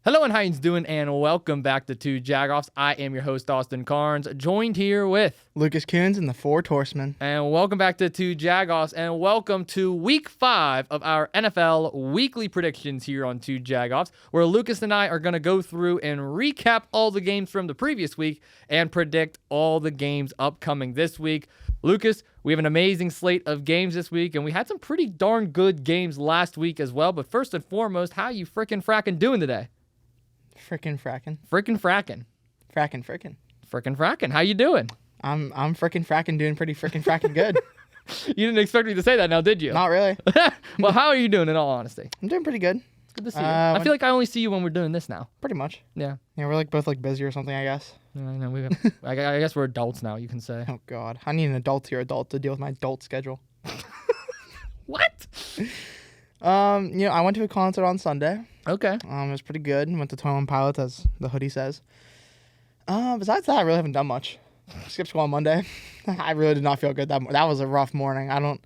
Hello and how you doing, and welcome back to Two Jagoffs. I am your host, Austin Cairns, joined here with Lucas Kuhns and the Four Horsemen. And welcome back to Two Jagoffs, and welcome to Week 5 of our NFL weekly predictions here on Two Jagoffs, where Lucas and I are going to go through and recap all the games from the previous week and predict all the games upcoming this week. Lucas, we have an amazing slate of games this week, and we had some pretty darn good games last week as well. But first and foremost, how you frickin' doing today? Frickin' frackin'. How you doing? I'm frickin' frackin' doing pretty frickin' frackin' good. You didn't expect me to say that now, did you? Not really. Well, how are you doing in all honesty? I'm doing pretty good. It's good to see you. I feel like I only see you when we're doing this now. Pretty much. Yeah. Yeah, we're both busy or something, I guess. Yeah, I know. I guess we're adults now, you can say. Oh, God. I need an adult to deal with my adult schedule. What? I went to a concert on Sunday. Okay. It was pretty good. Went to 21 Pilots, as the hoodie says. Besides that, I really haven't done much. Skipped school on Monday. I really did not feel good. That was a rough morning. I don't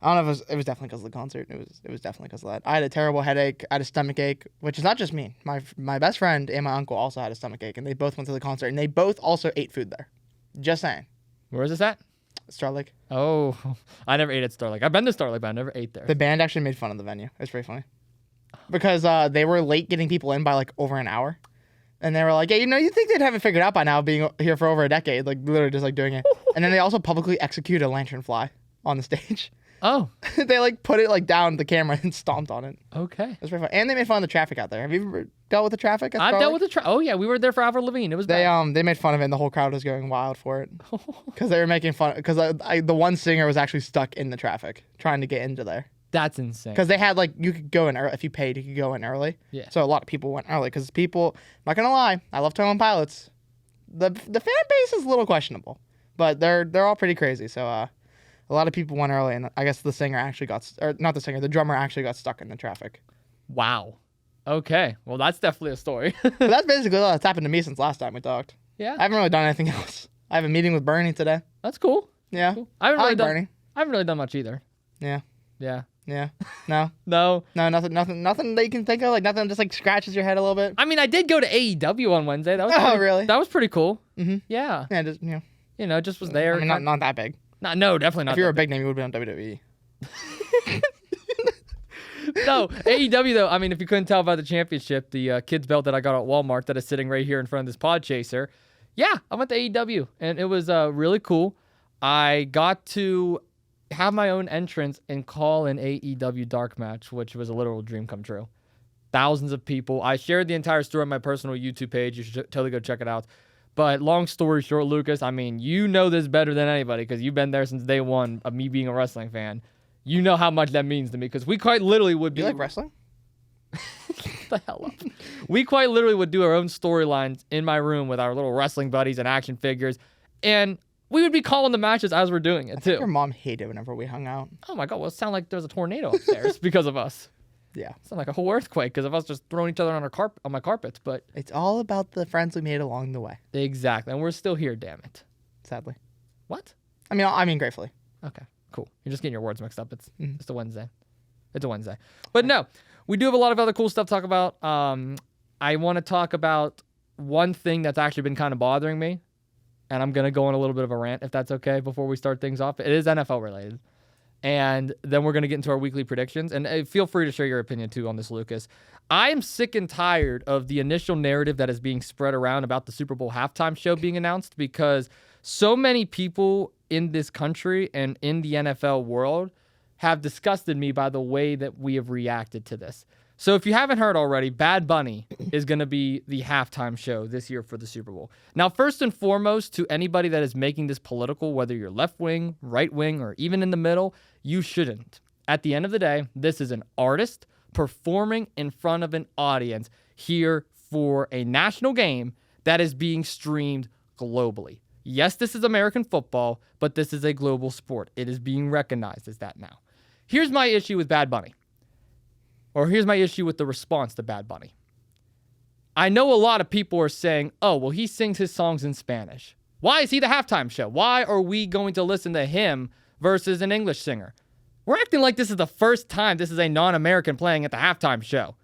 know if it was definitely because of the concert. It was definitely because of that. I had a terrible headache. I had a stomach ache, which is not just me. My best friend and my uncle also had a stomach ache, and they both went to the concert, and they both also ate food there. Just saying. Where is this at? Star Lake. Oh, I never ate at Star Lake. I've been to Star Lake, but I never ate there. The band actually made fun of the venue. It's pretty funny. Because they were late getting people in by over an hour. And they were like, yeah, you think they'd have it figured out by now, being here for over a decade, literally just doing it. And then they also publicly executed a lantern fly on the stage. Oh. They put it down the camera and stomped on it. Okay. It's pretty fun. And they made fun of the traffic out there. Have you ever dealt with the traffic? I've dealt with the traffic. Oh yeah, we were there for Avril Lavigne. It was bad. They made fun of it, and the whole crowd was going wild for it because they were making fun. Because the one singer was actually stuck in the traffic trying to get into there. That's insane. Because they had you could go in early if you paid. You could go in early. Yeah. So a lot of people went early because people. I'm not gonna lie, I love 21 Pilots. The fan base is a little questionable, but they're all pretty crazy. So a lot of people went early, and I guess the singer actually the drummer actually got stuck in the traffic. Wow. Okay. Well, that's definitely a story. But that's basically all that's happened to me since last time we talked. Yeah. I haven't really done anything else. I have a meeting with Bernie today. That's cool. Yeah. Cool. I like Bernie. I haven't really done much either. Yeah. Yeah. Yeah. No. No. No, nothing that you can think of, nothing just scratches your head a little bit. I mean, I did go to AEW on Wednesday. That was really? That was pretty cool. Mm-hmm. Yeah. Yeah, just just was there. I mean, not that big. No, definitely not. If you were a big name, you would have been on WWE. No, AEW though, I mean, if you couldn't tell by the championship, the kids belt that I got at Walmart that is sitting right here in front of this pod chaser. Yeah, I went to AEW, and it was really cool. I got to have my own entrance and call an AEW dark match, which was a literal dream come true. Thousands of people. I shared the entire story on my personal YouTube page. You should totally go check it out. But long story short, Lucas, I mean, you know this better than anybody because you've been there since day one of me being a wrestling fan. You know how much that means to me because we quite literally would be... You like wrestling? The hell up. We quite literally would do our own storylines in my room with our little wrestling buddies and action figures. And we would be calling the matches as we're doing it, too. Your mom hated whenever we hung out. Oh, my God. Well, it sounded like there was a tornado upstairs because of us. Yeah. It's like a whole earthquake because of us just throwing each other on my carpets, but... It's all about the friends we made along the way. Exactly. And we're still here, damn it. Sadly. What? I mean gratefully. Okay, cool. You're just getting your words mixed up. It's a Wednesday. It's a Wednesday. But no, we do have a lot of other cool stuff to talk about. I want to talk about one thing that's actually been kind of bothering me, and I'm going to go on a little bit of a rant, if that's okay, before we start things off. It is NFL related. And then we're going to get into our weekly predictions. And feel free to share your opinion, too, on this, Lucas. I am sick and tired of the initial narrative that is being spread around about the Super Bowl halftime show being announced because so many people in this country and in the NFL world have disgusted me by the way that we have reacted to this. So if you haven't heard already, Bad Bunny is going to be the halftime show this year for the Super Bowl. Now, first and foremost, to anybody that is making this political, whether you're left wing, right wing, or even in the middle, you shouldn't. At the end of the day, this is an artist performing in front of an audience here for a national game that is being streamed globally. Yes, this is American football, but this is a global sport. It is being recognized as that now. Here's my issue with Bad Bunny. Or here's my issue with the response to Bad Bunny. I know a lot of people are saying, oh, well, he sings his songs in Spanish. Why is he the halftime show? Why are we going to listen to him versus an English singer? We're acting like this is the first time this is a non-American playing at the halftime show.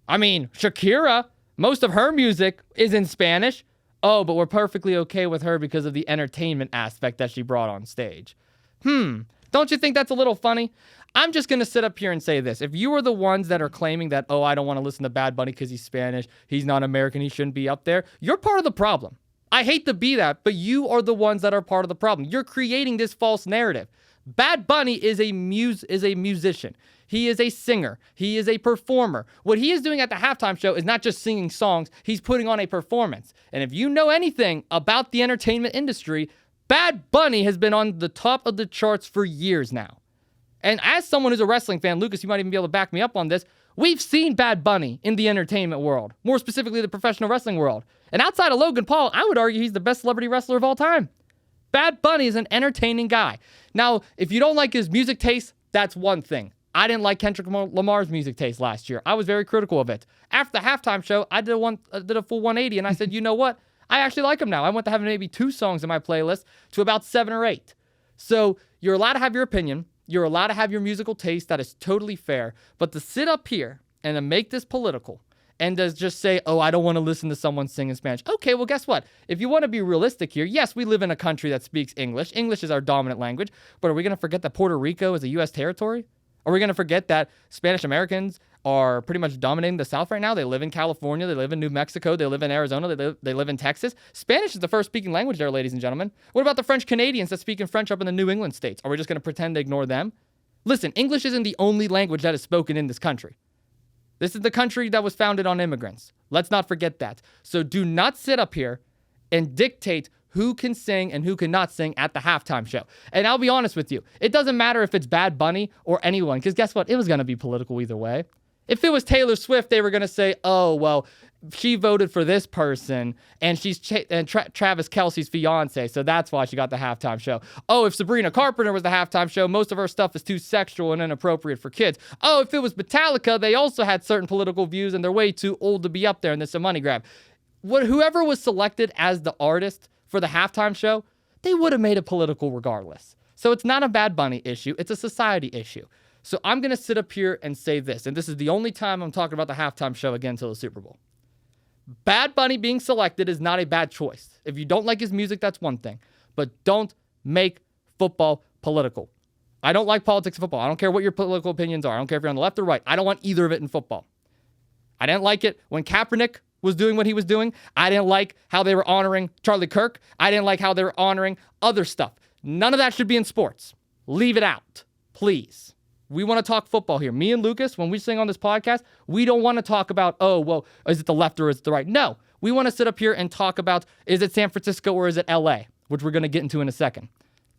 I mean, Shakira Most of her music is in Spanish. Oh, but we're perfectly okay with her because of the entertainment aspect that she brought on stage. Don't you think that's a little funny? I'm just going to sit up here and say this. If you are the ones that are claiming that, oh, I don't want to listen to Bad Bunny because he's Spanish, he's not American, he shouldn't be up there, you're part of the problem. I hate to be that, but you are the ones that are part of the problem. You're creating this false narrative. Bad Bunny is a musician. He is a singer. He is a performer. What he is doing at the halftime show is not just singing songs, he's putting on a performance. And if you know anything about the entertainment industry, Bad Bunny has been on the top of the charts for years now. And as someone who's a wrestling fan, Lucas, you might even be able to back me up on this, we've seen Bad Bunny in the entertainment world, more specifically the professional wrestling world. And outside of Logan Paul, I would argue he's the best celebrity wrestler of all time. Bad Bunny is an entertaining guy. Now, if you don't like his music taste, that's one thing. I didn't like Kendrick Lamar's music taste last year. I was very critical of it. After the halftime show, I did a full 180, and I said, you know what? I actually like him now. I went to having maybe 2 songs in my playlist to about 7 or 8. So you're allowed to have your opinion. You're allowed to have your musical taste. That is totally fair. But to sit up here and to make this political and to just say, oh, I don't want to listen to someone sing in Spanish. Okay, well, guess what? If you want to be realistic here, yes, we live in a country that speaks English. English is our dominant language. But are we going to forget that Puerto Rico is a U.S. territory? Are we going to forget that Spanish Americans are pretty much dominating the South right now? They live in California. They live in New Mexico. They live in Arizona. They live in Texas. Spanish is the first speaking language there, ladies and gentlemen. What about the French Canadians that speak in French up in the New England states? Are we just going to pretend to ignore them? Listen, English isn't the only language that is spoken in this country. This is the country that was founded on immigrants. Let's not forget that. So do not sit up here and dictate who can sing and who cannot sing at the halftime show. And I'll be honest with you, it doesn't matter if it's Bad Bunny or anyone, because guess what? It was going to be political either way. If it was Taylor Swift, they were going to say, oh, well, she voted for this person, and she's Travis Kelce's fiance, so that's why she got the halftime show. Oh, if Sabrina Carpenter was the halftime show, most of her stuff is too sexual and inappropriate for kids. Oh, if it was Metallica, they also had certain political views, and they're way too old to be up there, and it's a money grab. Whoever was selected as the artist for the halftime show, they would have made it political regardless. So it's not a Bad Bunny issue. It's a society issue. So I'm going to sit up here and say this, and this is the only time I'm talking about the halftime show again until the Super Bowl. Bad Bunny being selected is not a bad choice. If you don't like his music, that's one thing. But don't make football political. I don't like politics in football. I don't care what your political opinions are. I don't care if you're on the left or right. I don't want either of it in football. I didn't like it when Kaepernick was doing what he was doing. I didn't like how they were honoring Charlie Kirk. I didn't like how they were honoring other stuff. None of that should be in sports. Leave it out, please. We want to talk football here. Me and Lucas, when we sing on this podcast, we don't want to talk about, oh, well, is it the left or is it the right? No. We want to sit up here and talk about, is it San Francisco or is it LA, which we're going to get into in a second.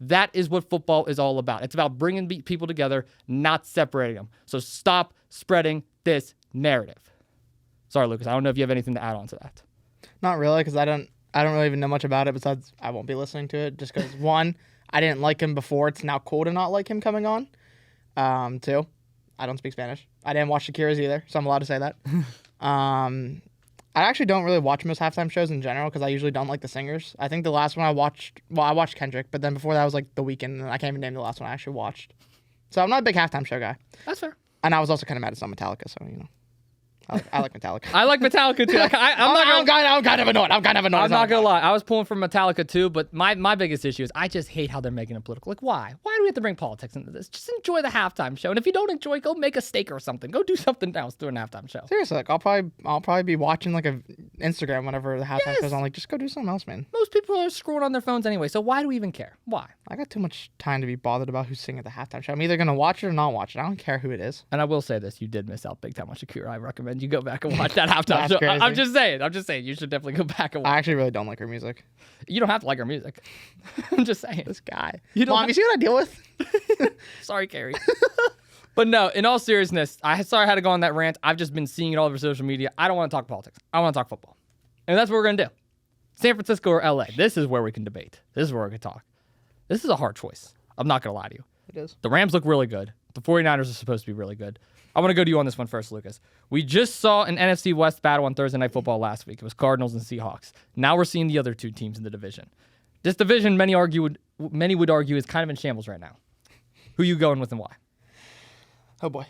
That is what football is all about. It's about bringing people together, not separating them. So stop spreading this narrative. Sorry, Lucas. I don't know if you have anything to add on to that. Not really, because I don't really even know much about it. Besides, I won't be listening to it just because one, I didn't like him before. It's now cool to not like him coming on. 2, I don't speak Spanish. I didn't watch Shakira's either, so I'm allowed to say that. I actually don't really watch most halftime shows in general because I usually don't like the singers. I think the last one I watched Kendrick, but then before that was like The Weeknd, and I can't even name the last one I actually watched. So I'm not a big halftime show guy. That's fair. And I was also kind of mad at some Metallica, so I like Metallica. I like Metallica too. I'm kind of annoyed. I'm not gonna lie. I was pulling for Metallica too, but my biggest issue is I just hate how they're making it political. Like, why? Why do we have to bring politics into this? Just enjoy the halftime show. And if you don't enjoy, go make a steak or something. Go do something else during a halftime show. Seriously, like I'll probably be watching like a Instagram whenever the halftime show's on. Like, just go do something else, man. Most people are scrolling on their phones anyway, so why do we even care? Why? I got too much time to be bothered about who's singing at the halftime show. I'm either gonna watch it or not watch it. I don't care who it is. And I will say this: you did miss out big time on Shakira. I recommend you go back and watch that halftime show. Crazy. I'm just saying. You should definitely go back and watch. I actually really don't like her music. You don't have to like her music. I'm just saying. This guy. Mom, you see what I deal with? Sorry, Carrie. But no, in all seriousness, I had to go on that rant. I've just been seeing it all over social media. I don't want to talk politics. I want to talk football. And that's what we're going to do. San Francisco or LA. This is where we can debate. This is where we can talk. This is a hard choice. I'm not going to lie to you. It is. The Rams look really good. The 49ers are supposed to be really good. I want to go to you on this one first, Lucas. We just saw an NFC West battle on Thursday Night Football last week. It was Cardinals and Seahawks. Now we're seeing the other 2 teams in the division. This division, many would argue, is kind of in shambles right now. Who you going with and why? Oh boy.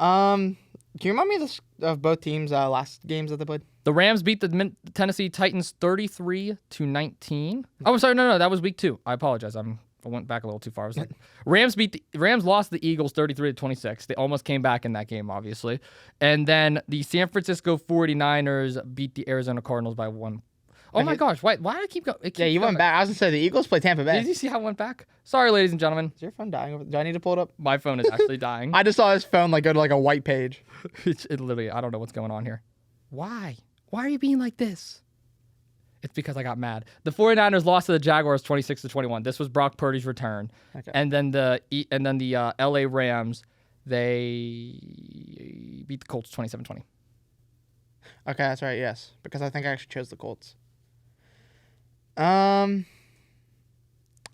Can you remind me of both teams' last games that they played? The Rams beat the Tennessee Titans 33-19. Oh, I'm sorry. No, that was week 2. I apologize. I went back a little too far. I was like, Rams lost the Eagles 33-26. They almost came back in that game, obviously. And then the San Francisco 49ers beat the Arizona Cardinals by 1. Oh my gosh! Why did I keep going? Yeah, you went back. I was gonna say the Eagles play Tampa Bay. Did you see how it went back? Sorry, ladies and gentlemen. Is your phone dying? Do I need to pull it up? My phone is actually dying. I just saw his phone go to a white page. It literally, I don't know what's going on here. Why? Why are you being like this? It's because I got mad. The 49ers lost to the Jaguars 26-21. This was Brock Purdy's return. Okay. And then the LA Rams, they beat the Colts 27-20. Okay, that's right. Yes, because I think I actually chose the Colts. I'm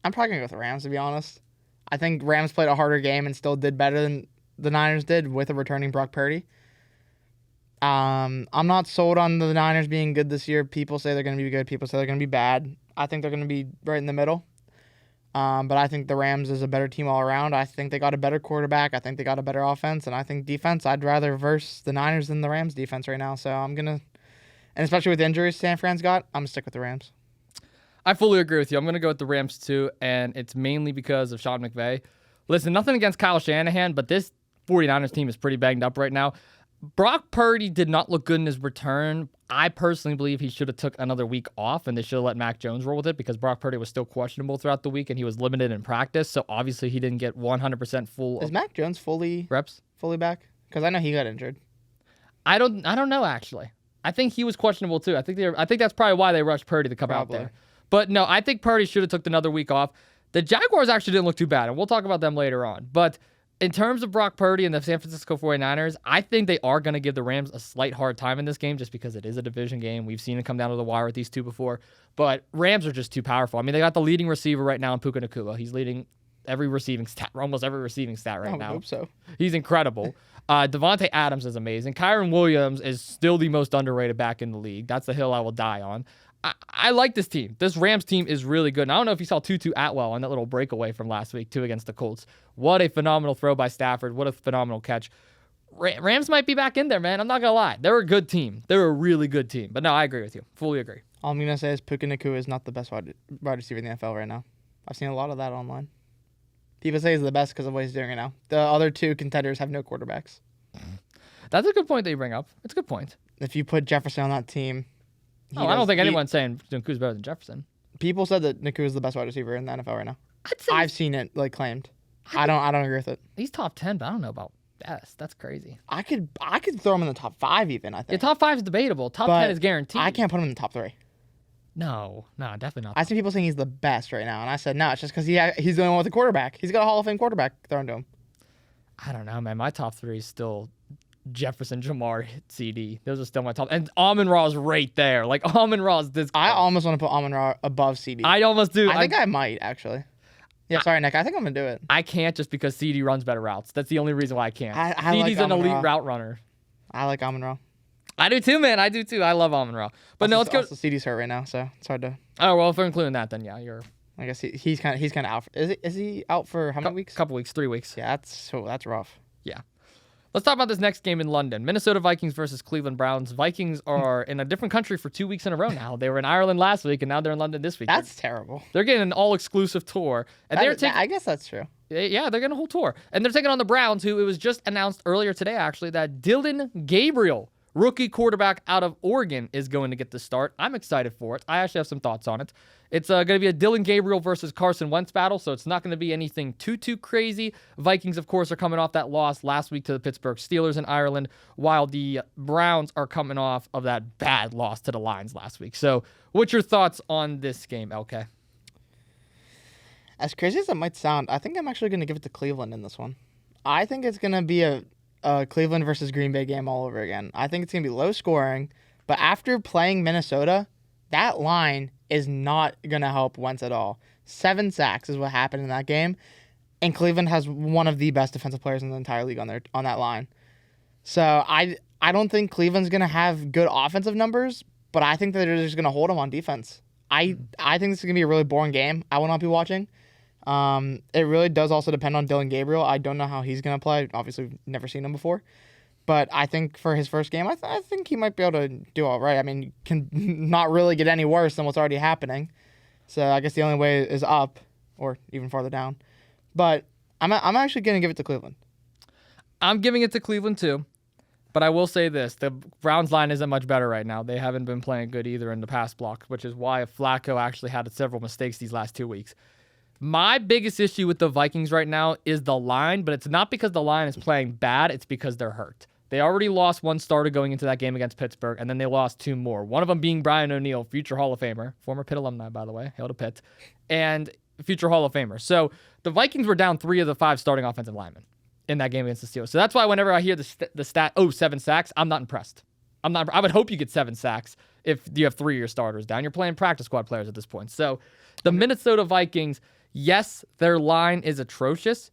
probably gonna go with the Rams, to be honest. I think Rams played a harder game and still did better than the Niners did with a returning Brock Purdy. I'm not sold on the Niners being good this year. People say they're gonna be good. People say they're gonna be bad. I think they're gonna be right in the middle. But I think the Rams is a better team all around. I think they got a better quarterback. I think they got a better offense, and I think defense. I'd rather verse the Niners than the Rams defense right now. So I'm gonna, and especially with the injuries San Fran's got, I'm gonna stick with the Rams. I fully agree with you. I'm going to go with the Rams too, and it's mainly because of Sean McVay. Listen, nothing against Kyle Shanahan, but this 49ers team is pretty banged up right now. Brock Purdy did not look good in his return. I personally believe he should have took another week off, and they should have let Mac Jones roll with it because Brock Purdy was still questionable throughout the week, and he was limited in practice, so obviously he didn't get 100% full Is Mac Jones fully back? Because I know he got injured. I don't know, actually. I think he was questionable too. I think that's probably why they rushed Purdy to come out there. But no, I think Purdy should have took another week off. The Jaguars actually didn't look too bad, and we'll talk about them later on. But in terms of Brock Purdy and the San Francisco 49ers, I think they are going to give the Rams a slight hard time in this game just because it is a division game. We've seen it come down to the wire with these two before. But Rams are just too powerful. I mean, they got the leading receiver right now in Puka Nacua. He's leading every receiving stat, almost every receiving stat right now. I hope so. He's incredible. Devontae Adams is amazing. Kyron Williams is still the most underrated back in the league. That's the hill I will die on. I like this team. This Rams team is really good. And I don't know if you saw Tutu Atwell on that little breakaway from last week, too, against the Colts. What a phenomenal throw by Stafford. What a phenomenal catch. Rams might be back in there, man. I'm not going to lie. They're a good team. They're a really good team. But no, I agree with you. Fully agree. All I'm going to say is Puka Nacua is not the best wide receiver in the NFL right now. I've seen a lot of that online. People say he's the best because of what he's doing right now. The other two contenders have no quarterbacks. That's a good point that you bring up. It's a good point. If you put Jefferson on that team... I don't think anyone's saying Nakua's better than Jefferson. People said that Nakua is the best wide receiver in the NFL right now. I've seen it claimed. I don't agree with it. He's top 10, but I don't know about best. That's crazy. I could throw him in the top 5 even, I think. Yeah, top 5 is debatable. Top 10 is guaranteed. I can't put him in the top 3. No, definitely not. I've seen people saying he's the best right now, and I said no, it's just because he's the only one with a quarterback. He's got a Hall of Fame quarterback thrown to him. I don't know, man. My top 3 is still Jefferson, Jamar, CD. Those are still my top. And Amon-Ra is right there. Like, Amon-Ra is this. I almost want to put Amon-Ra above CD. I almost do. I think I might, actually. Yeah, sorry, Nick. I think I'm going to do it. I can't just because CD runs better routes. That's the only reason why I can't. CD's like an elite route runner. I like Amon-Ra. I do too, man. I do too. I love Amon-Ra. But let's go. Also, CD's hurt right now, so it's hard to. Oh, well, if we're including that, then yeah, you're. I guess he's kind of out. Is he out for how many weeks? Couple weeks, 3 weeks. Yeah, that's rough. Yeah. Let's talk about this next game in London. Minnesota Vikings versus Cleveland Browns. Vikings are in a different country for 2 weeks in a row now. They were in Ireland last week, and now they're in London this week. That's terrible. They're getting an all-exclusive tour. And I guess that's true. Yeah, they're getting a whole tour. And they're taking on the Browns, who it was just announced earlier today, actually, that Dylan Gabriel, rookie quarterback out of Oregon, is going to get the start. I'm excited for it. I actually have some thoughts on it. It's going to be a Dylan Gabriel versus Carson Wentz battle, so it's not going to be anything too crazy. Vikings, of course, are coming off that loss last week to the Pittsburgh Steelers in Ireland, while the Browns are coming off of that bad loss to the Lions last week. So what's your thoughts on this game, LK? As crazy as it might sound, I think I'm actually going to give it to Cleveland in this one. I think it's going to be a Cleveland versus Green Bay game all over again. I think it's going to be low scoring, but after playing Minnesota, that line is not going to help Wentz at all. 7 sacks is what happened in that game, and Cleveland has one of the best defensive players in the entire league on that line. So I don't think Cleveland's going to have good offensive numbers, but I think that they're just going to hold them on defense. I think this is going to be a really boring game. I will not be watching. It really does also depend on Dylan Gabriel. I don't know how he's going to play. Obviously, we've never seen him before. But I think for his first game, I think he might be able to do all right. I mean, can not really get any worse than what's already happening. So I guess the only way is up or even farther down. But I'm actually going to give it to Cleveland. I'm giving it to Cleveland too. But I will say this. The Browns line isn't much better right now. They haven't been playing good either in the pass block, which is why Flacco actually had several mistakes these last 2 weeks. My biggest issue with the Vikings right now is the line, but it's not because the line is playing bad. It's because they're hurt. They already lost one starter going into that game against Pittsburgh, and then they lost 2 more. One of them being Brian O'Neill, future Hall of Famer, former Pitt alumni, by the way, hail to Pitt, and future Hall of Famer. So the Vikings were down 3 of the 5 starting offensive linemen in that game against the Steelers. So that's why whenever I hear the stat, 7 sacks, I'm not impressed. I would hope you get 7 sacks if you have 3 of your starters down. You're playing practice squad players at this point. So the Minnesota Vikings, yes, their line is atrocious.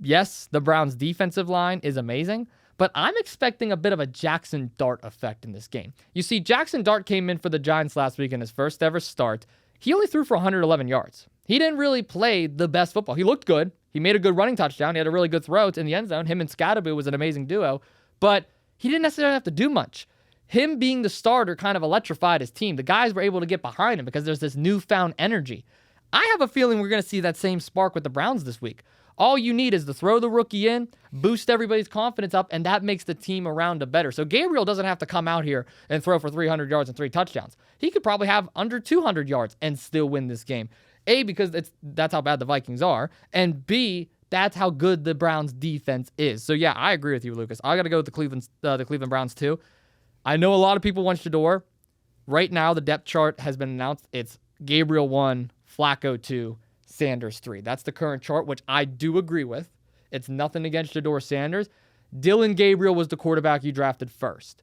Yes, the Browns' defensive line is amazing. But I'm expecting a bit of a Jackson Dart effect in this game. You see, Jackson Dart came in for the Giants last week in his first ever start. He only threw for 111 yards. He didn't really play the best football. He looked good. He made a good running touchdown. He had a really good throw in the end zone. Him and Scadaboo was an amazing duo. But he didn't necessarily have to do much. Him being the starter kind of electrified his team. The guys were able to get behind him because there's this newfound energy. I have a feeling we're going to see that same spark with the Browns this week. All you need is to throw the rookie in, boost everybody's confidence up, and that makes the team around it better. So Gabriel doesn't have to come out here and throw for 300 yards and 3 touchdowns. He could probably have under 200 yards and still win this game. A, because that's how bad the Vikings are, and B, that's how good the Browns defense is. So yeah, I agree with you, Lucas. I got to go with the Cleveland Browns too. I know a lot of people want Shador. Right now, the depth chart has been announced. It's Gabriel 1, Flacco 2, Sanders 3. That's the current chart, which I do agree with. It's nothing against Shador Sanders. Dylan Gabriel was the quarterback you drafted first.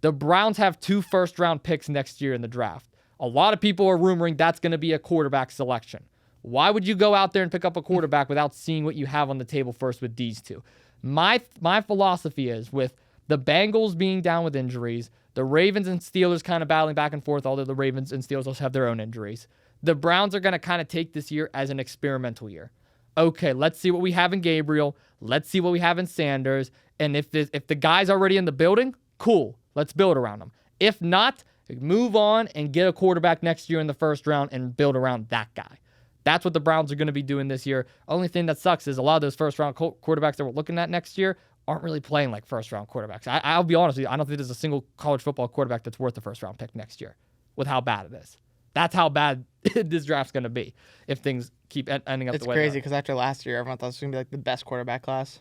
The Browns have 2 first-round picks next year in the draft. A lot of people are rumoring that's going to be a quarterback selection. Why would you go out there and pick up a quarterback without seeing what you have on the table first with these 2? My philosophy is with the Bengals being down with injuries, the Ravens and Steelers kind of battling back and forth, although the Ravens and Steelers also have their own injuries. The Browns are going to kind of take this year as an experimental year. Okay, let's see what we have in Gabriel. Let's see what we have in Sanders. And if the guy's already in the building, cool. Let's build around him. If not, move on and get a quarterback next year in the first round and build around that guy. That's what the Browns are going to be doing this year. Only thing that sucks is a lot of those first-round quarterbacks that we're looking at next year aren't really playing like first-round quarterbacks. I'll be honest with you. I don't think there's a single college football quarterback that's worth a first-round pick next year with how bad it is. That's how bad this draft's going to be if things keep ending up the way they are. It's crazy because after last year, everyone thought it was going to be like the best quarterback class.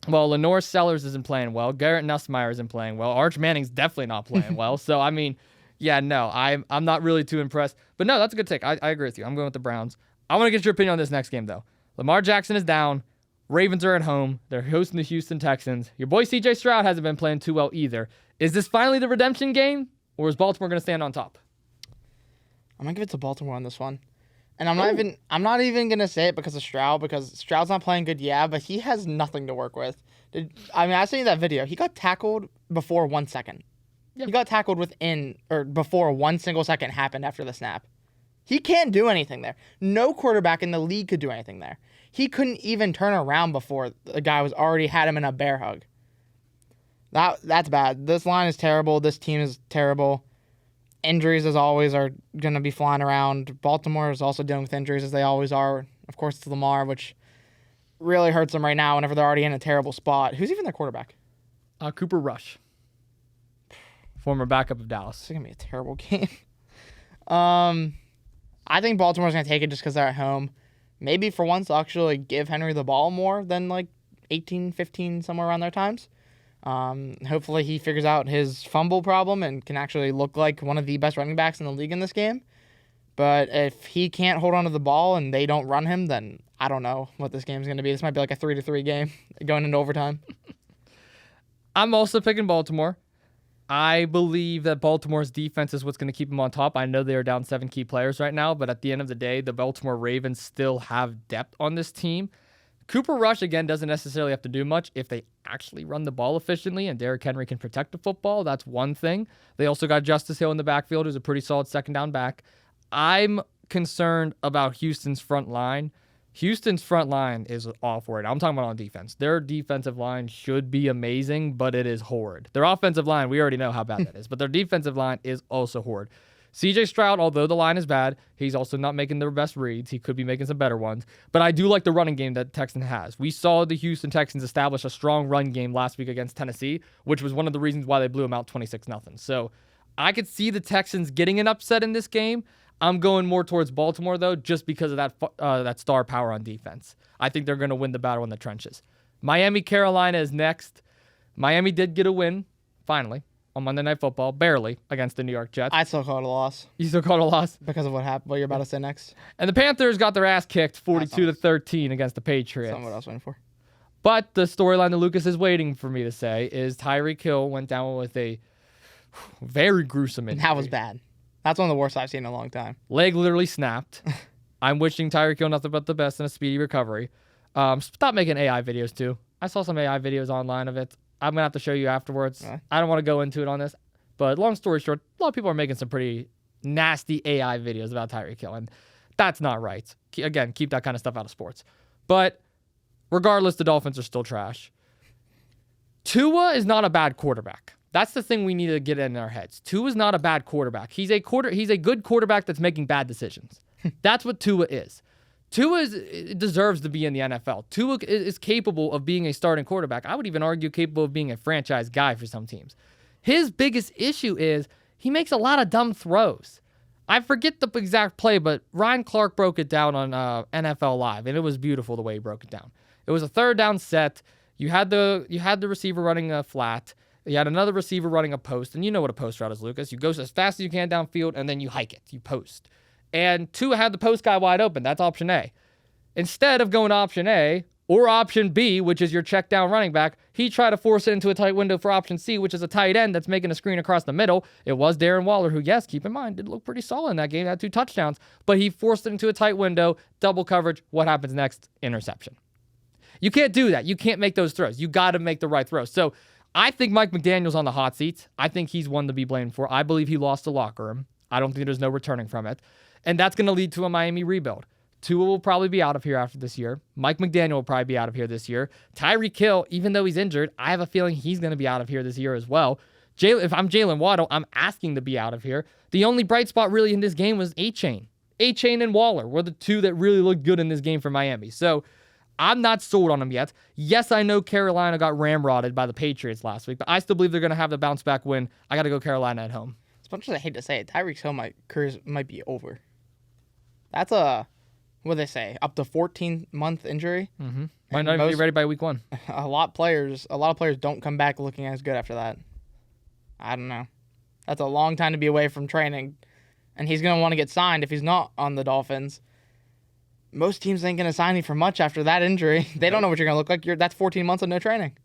Well, Lenore Sellers isn't playing well. Garrett Nussmeier isn't playing well. Arch Manning's definitely not playing well. So, I mean, yeah, no, I'm not really too impressed. But no, that's a good take. I agree with you. I'm going with the Browns. I want to get your opinion on this next game, though. Lamar Jackson is down. Ravens are at home. They're hosting the Houston Texans. Your boy C.J. Stroud hasn't been playing too well either. Is this finally the redemption game, or is Baltimore going to stand on top? I'm going to give it to Baltimore on this one. And I'm not even going to say it because of Stroud, because Stroud's not playing good, yeah, but he has nothing to work with. I seen that video. He got tackled before 1 second. Yep. He got tackled before 1 single second happened after the snap. He can't do anything there. No quarterback in the league could do anything there. He couldn't even turn around before the guy was already had him in a bear hug. That's bad. This line is terrible. This team is terrible. Injuries, as always, are going to be flying around. Baltimore is also dealing with injuries, as they always are. Of course, it's Lamar, which really hurts them right now whenever they're already in a terrible spot. Who's even their quarterback? Cooper Rush. Former backup of Dallas. It's going to be a terrible game. I think Baltimore's going to take it just because they're at home. Maybe for once, they'll actually give Henry the ball more than like 18, 15, somewhere around their times. Hopefully he figures out his fumble problem and can actually look like one of the best running backs in the league in this game. But if he can't hold on to the ball and they don't run him, then I don't know what this game's going to be. This might be like a 3-3 game going into overtime. I'm also picking Baltimore. I believe that Baltimore's defense is what's going to keep them on top. I know they are down 7 key players right now, but at the end of the day, the Baltimore Ravens still have depth on this team. Cooper Rush, again, doesn't necessarily have to do much if they actually run the ball efficiently and Derrick Henry can protect the football. That's one thing. They also got Justice Hill in the backfield, who's a pretty solid second down back. I'm concerned about Houston's front line. Houston's front line is awful right now. I'm talking about on defense. Their defensive line should be amazing, but it is horrid. Their offensive line, we already know how bad that is, but their defensive line is also horrid. CJ Stroud, although the line is bad, he's also not making their best reads. He could be making some better ones. But I do like the running game that Texans has. We saw the Houston Texans establish a strong run game last week against Tennessee, which was one of the reasons why they blew them out 26-0. So I could see the Texans getting an upset in this game. I'm going more towards Baltimore, though, just because of that star power on defense. I think they're going to win the battle in the trenches. Miami, Carolina is next. Miami did get a win, finally, on Monday Night Football, barely, against the New York Jets. I still call it a loss. You still call it a loss? Because of what happened, what you're about to say next. And the Panthers got their ass kicked 42-13 against the Patriots. That's what I was waiting for. But the storyline that Lucas is waiting for me to say is Tyreek Hill went down with a very gruesome injury. That was bad. That's one of the worst I've seen in a long time. Leg literally snapped. I'm wishing Tyreek Hill nothing but the best and a speedy recovery. Stop making AI videos, too. I saw some AI videos online of it. I'm going to have to show you afterwards. I don't want to go into it on this. But long story short, a lot of people are making some pretty nasty AI videos about Tyreek Hill, and that's not right. Again, keep that kind of stuff out of sports. But regardless, the Dolphins are still trash. Tua is not a bad quarterback. That's the thing we need to get in our heads. Tua is not a bad quarterback. He's a good quarterback that's making bad decisions. That's what Tua is. Tua deserves to be in the NFL. Tua is capable of being a starting quarterback. I would even argue capable of being a franchise guy for some teams. His biggest issue is he makes a lot of dumb throws. I forget the exact play, but Ryan Clark broke it down on NFL Live, and it was beautiful the way he broke it down. It was a third down set. You had the receiver running a flat. You had another receiver running a post, and you know what a post route is, Lucas. You go as fast as you can downfield, and then you hike it. You post. And Tua had the post guy wide open. That's option A. Instead of going to option A or option B, which is your check down running back, he tried to force it into a tight window for option C, which is a tight end that's making a screen across the middle. It was Darren Waller, who, yes, keep in mind, did look pretty solid in that game, had 2 touchdowns, but he forced it into a tight window, double coverage. What happens next? Interception. You can't do that. You can't make those throws. You got to make the right throws. So I think Mike McDaniel's on the hot seat. I think he's one to be blamed for. I believe he lost the locker room. I don't think there's no returning from it. And that's going to lead to a Miami rebuild. Tua will probably be out of here after this year. Mike McDaniel will probably be out of here this year. Tyreek Hill, even though he's injured, I have a feeling he's going to be out of here this year as well. If I'm Jalen Waddle, I'm asking to be out of here. The only bright spot really in this game was A-Chain. A-Chain and Waller were the two that really looked good in this game for Miami. So I'm not sold on them yet. Yes, I know Carolina got ramrodded by the Patriots last week, but I still believe they're going to have the bounce back win. I got to go Carolina at home. As much as I hate to say it, Tyreek Hill career might be over. That's what do they say? Up to 14-month injury. Mm-hmm. Might not even be ready by week 1. A lot of players don't come back looking as good after that. I don't know. That's a long time to be away from training, and he's going to want to get signed if he's not on the Dolphins. Most teams ain't going to sign him for much after that injury. They don't know what you're going to look like. That's 14 months of no training.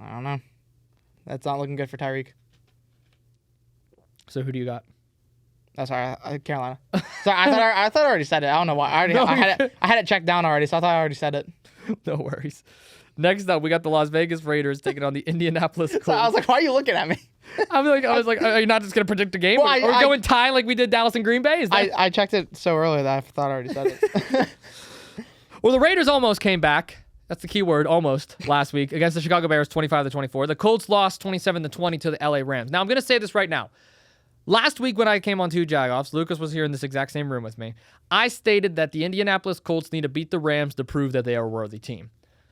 I don't know. That's not looking good for Tyreek. So who do you got? Oh, sorry, Carolina. Sorry, I thought I already said it. I don't know why. I had it checked down already, so I thought I already said it. No worries. Next up, we got the Las Vegas Raiders taking on the Indianapolis Colts. So I was like, why are you looking at me? I was like, are you not just gonna predict the game? Well, are we going tie like we did Dallas and Green Bay? I checked it so early that I thought I already said it. Well, the Raiders almost came back. That's the key word, almost, last week against the Chicago Bears, 25-24. The Colts lost 27-20 to the LA Rams. Now, I'm gonna say this right now. Last week when I came on 2 Jagoffs, Lucas was here in this exact same room with me. I stated that the Indianapolis Colts need to beat the Rams to prove that they are a worthy team.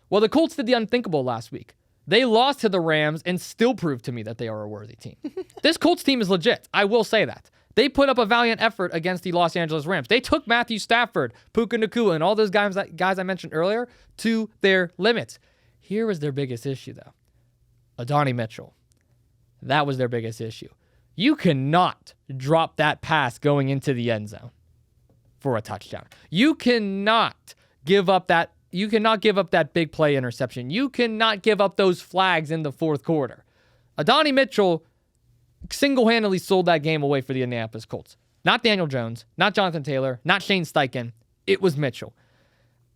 Well, the Colts did the unthinkable last week. They lost to the Rams and still proved to me that they are a worthy team. This Colts team is legit. I will say that. They put up a valiant effort against the Los Angeles Rams. They took Matthew Stafford, Puka Nacua, and all those guys I mentioned earlier to their limits. Here was their biggest issue, though. Adonai Mitchell. That was their biggest issue. You cannot drop that pass going into the end zone for a touchdown. You cannot give up that big play interception. You cannot give up those flags in the fourth quarter. Adonai Mitchell single-handedly sold that game away for the Indianapolis Colts. Not Daniel Jones, not Jonathan Taylor, not Shane Steichen. It was Mitchell.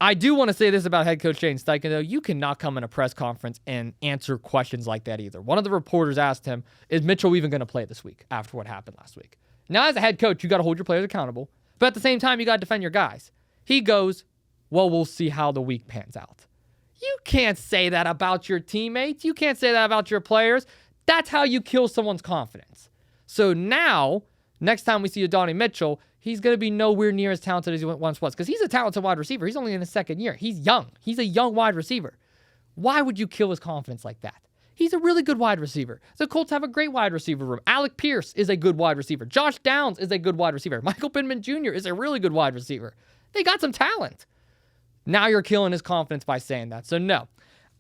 I do want to say this about head coach Shane Steichen, though. You cannot come in a press conference and answer questions like that either. One of the reporters asked him, is Mitchell even going to play this week after what happened last week? Now, as a head coach, you got to hold your players accountable. But at the same time, you got to defend your guys. He goes, well, we'll see how the week pans out. You can't say that about your teammates. You can't say that about your players. That's how you kill someone's confidence. So now, next time we see a Donnie Mitchell, he's going to be nowhere near as talented as he once was because he's a talented wide receiver. He's only in his second year. He's young. He's a young wide receiver. Why would you kill his confidence like that? He's a really good wide receiver. The Colts have a great wide receiver room. Alec Pierce is a good wide receiver. Josh Downs is a good wide receiver. Michael Pittman Jr. is a really good wide receiver. They got some talent. Now you're killing his confidence by saying that. So no,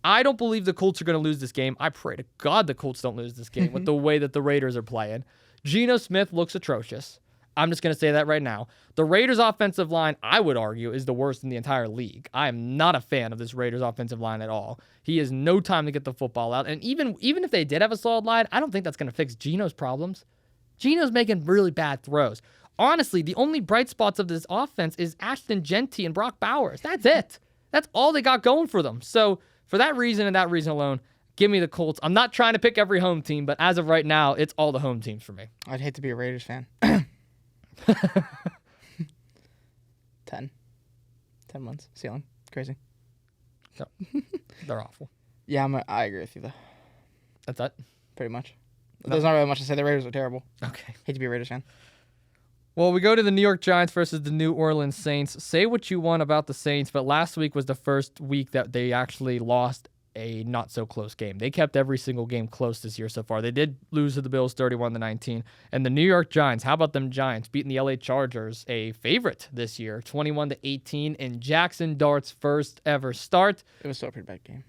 I don't believe the Colts are going to lose this game. I pray to God the Colts don't lose this game with the way that the Raiders are playing. Geno Smith looks atrocious. I'm just going to say that right now. The Raiders' offensive line, I would argue, is the worst in the entire league. I am not a fan of this Raiders' offensive line at all. He has no time to get the football out. And even if they did have a solid line, I don't think that's going to fix Geno's problems. Geno's making really bad throws. Honestly, the only bright spots of this offense is Ashton Genty and Brock Bowers. That's it. That's all they got going for them. So for that reason and that reason alone, give me the Colts. I'm not trying to pick every home team, but as of right now, it's all the home teams for me. I'd hate to be a Raiders fan. 10 months ceiling. Crazy. No, they're awful. Yeah, I agree with you though. That's it? Pretty much. No. There's not really much to say. The Raiders are terrible. Okay. Hate to be a Raiders fan. Well, we go to the New York Giants versus the New Orleans Saints. Say what you want about the Saints, but last week was the first week that they actually lost a not-so-close game. They kept every single game close this year so far. They did lose to the Bills 31-19. And the New York Giants, how about them Giants, beating the LA Chargers, a favorite this year, 21-18 in Jackson Dart's first ever start. It was still a pretty bad game.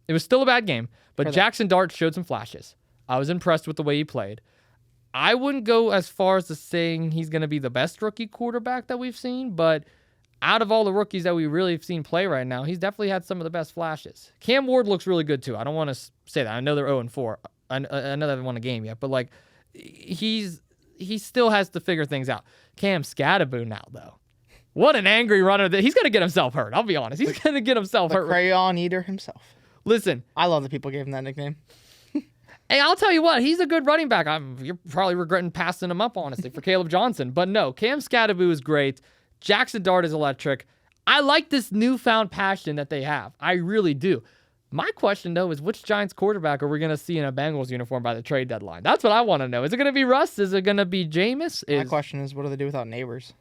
It was still a bad game, but Jackson Dart showed some flashes. I was impressed with the way he played. I wouldn't go as far as to saying he's going to be the best rookie quarterback that we've seen, but out of all the rookies that we really have seen play right now, he's definitely had some of the best flashes. Cam Ward looks really good too. I don't want to say that. I know they're 0-4. I know they haven't won a game yet, but like he still has to figure things out. Cam Scatterbo now though. What an angry runner. He's going to get himself hurt. I'll be honest. He's going to get himself hurt. The crayon eater himself. Listen. I love that people gave him that nickname. Hey, I'll tell you what, he's a good running back. You're probably regretting passing him up, honestly, for Caleb Johnson. But no, Cam Scatterbo is great. Jackson Dart is electric. I like this newfound passion that they have. I really do. My question, though, is which Giants quarterback are we going to see in a Bengals uniform by the trade deadline? That's what I want to know. Is it going to be Russ? Is it going to be Jameis? My question is, what do they do without Neighbors?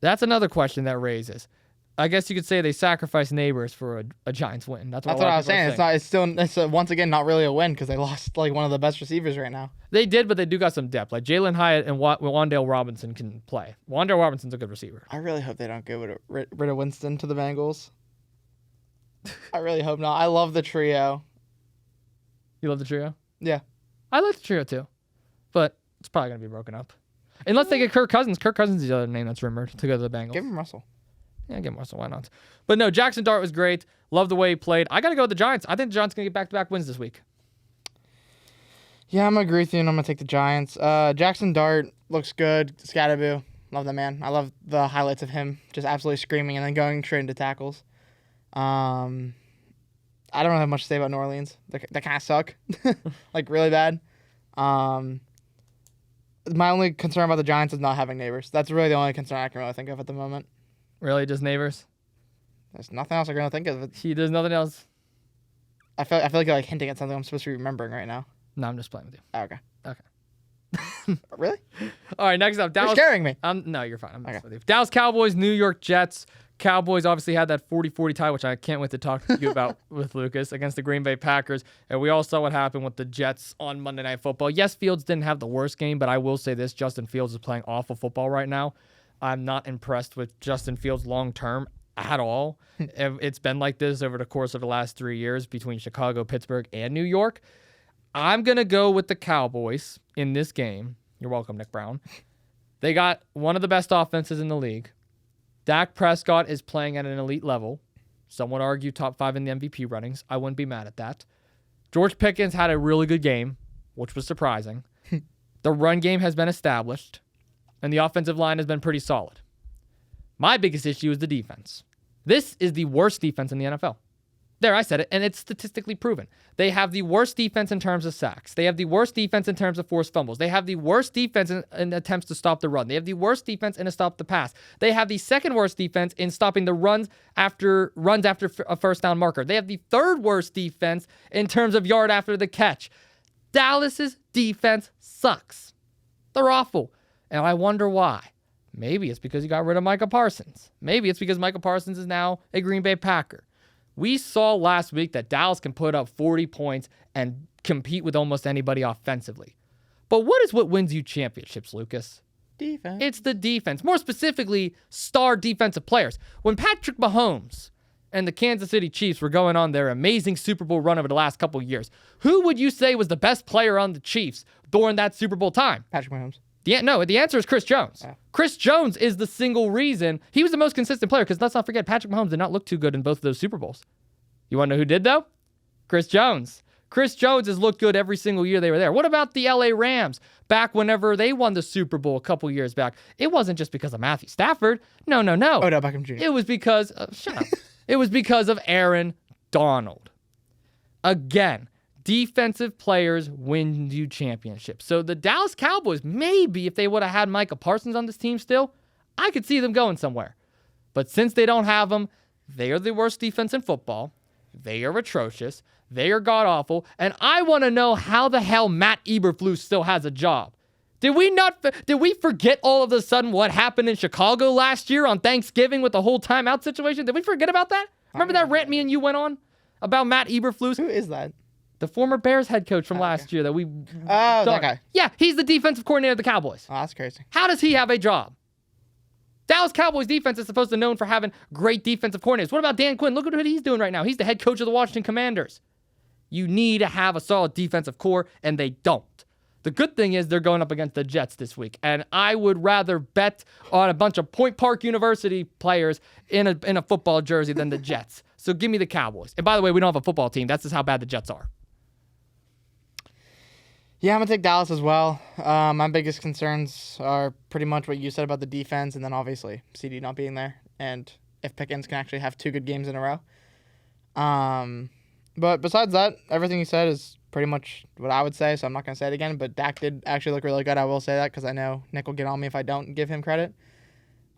That's another question that raises. I guess you could say they sacrificed Neighbors for a Giants win. That's what I was saying. It's once again not really a win because they lost like one of the best receivers right now. They did, but they do got some depth. Like Jalen Hyatt and Wan'Dale Robinson can play. Wan'Dale Robinson's a good receiver. I really hope they don't get rid of Winston to the Bengals. I really hope not. I love the trio. You love the trio? Yeah. I like the trio too, but it's probably going to be broken up. Unless they get Kirk Cousins. Kirk Cousins is the other name that's rumored to go to the Bengals. Give him Russell. Yeah, give him Russell. Why not? But no, Jackson Dart was great. Love the way he played. I got to go with the Giants. I think the Giants going to get back-to-back wins this week. Yeah, I'm going to agree with you, and I'm going to take the Giants. Jackson Dart looks good. Scatterbo. Love the man. I love the highlights of him just absolutely screaming and then going straight into tackles. I don't really have much to say about New Orleans. They kind of suck. Like, really bad. My only concern about the Giants is not having Neighbors. That's really the only concern I can really think of at the moment. Really? Just Neighbors? There's nothing else I'm going to think of. There's nothing else? I feel like you're like hinting at something I'm supposed to be remembering right now. No, I'm just playing with you. Oh, okay. Okay. Really? All right, next up. Dallas. You're scaring me. No, you're fine. I'm just with you. Dallas Cowboys, New York Jets. Cowboys obviously had that 40-40 tie, which I can't wait to talk to you about with Lucas, against the Green Bay Packers. And we all saw what happened with the Jets on Monday Night Football. Yes, Fields didn't have the worst game, but I will say this. Justin Fields is playing awful football right now. I'm not impressed with Justin Fields long-term at all. It's been like this over the course of the last 3 years between Chicago, Pittsburgh, and New York. I'm going to go with the Cowboys in this game. You're welcome, Nick Brown. They got one of the best offenses in the league. Dak Prescott is playing at an elite level. Some would argue top 5 in the MVP runnings. I wouldn't be mad at that. George Pickens had a really good game, which was surprising. The run game has been established, and the offensive line has been pretty solid. My biggest issue is the defense. This is the worst defense in the NFL. There, I said it, and it's statistically proven. They have the worst defense in terms of sacks. They have the worst defense in terms of forced fumbles. They have the worst defense in attempts to stop the run. They have the worst defense in a stop the pass. They have the second worst defense in stopping the runs after a first down marker. They have the third worst defense in terms of yard after the catch. Dallas's defense sucks. They're awful. And I wonder why. Maybe it's because you got rid of Micah Parsons. Maybe it's because Micah Parsons is now a Green Bay Packer. We saw last week that Dallas can put up 40 points and compete with almost anybody offensively. But what is what wins you championships, Lucas? Defense. It's the defense. More specifically, star defensive players. When Patrick Mahomes and the Kansas City Chiefs were going on their amazing Super Bowl run over the last couple of years, who would you say was the best player on the Chiefs during that Super Bowl time? Patrick Mahomes. No, the answer is Chris Jones. Yeah. Chris Jones is the single reason. He was the most consistent player because let's not forget, Patrick Mahomes did not look too good in both of those Super Bowls. You want to know who did, though? Chris Jones. Chris Jones has looked good every single year they were there. What about the LA Rams back whenever they won the Super Bowl a couple years back? It wasn't just because of Matthew Stafford. No. Odell Beckham Jr. It was because, shut up. It was because of Aaron Donald. Again, defensive players win you championships. So the Dallas Cowboys, maybe if they would have had Micah Parsons on this team still, I could see them going somewhere. But since they don't have him, they are the worst defense in football. They are atrocious. They are god-awful. And I want to know how the hell Matt Eberflus still has a job. Did we forget all of a sudden what happened in Chicago last year on Thanksgiving with the whole timeout situation? Did we forget about that? Remember that rant me and you went on about Matt Eberflus? Who is that? The former Bears head coach from last year that we... that guy. Yeah, he's the defensive coordinator of the Cowboys. Oh, that's crazy. How does he have a job? Dallas Cowboys defense is supposed to be known for having great defensive coordinators. What about Dan Quinn? Look at what he's doing right now. He's the head coach of the Washington Commanders. You need to have a solid defensive core, and they don't. The good thing is they're going up against the Jets this week, and I would rather bet on a bunch of Point Park University players in a football jersey than the Jets. So give me the Cowboys. And by the way, we don't have a football team. That's just how bad the Jets are. Yeah, I'm going to take Dallas as well. My biggest concerns are pretty much what you said about the defense, and then obviously CD not being there, and if Pickens can actually have 2 good games in a row. But besides that, everything you said is pretty much what I would say, so I'm not going to say it again, but Dak did actually look really good. I will say that because I know Nick will get on me if I don't give him credit.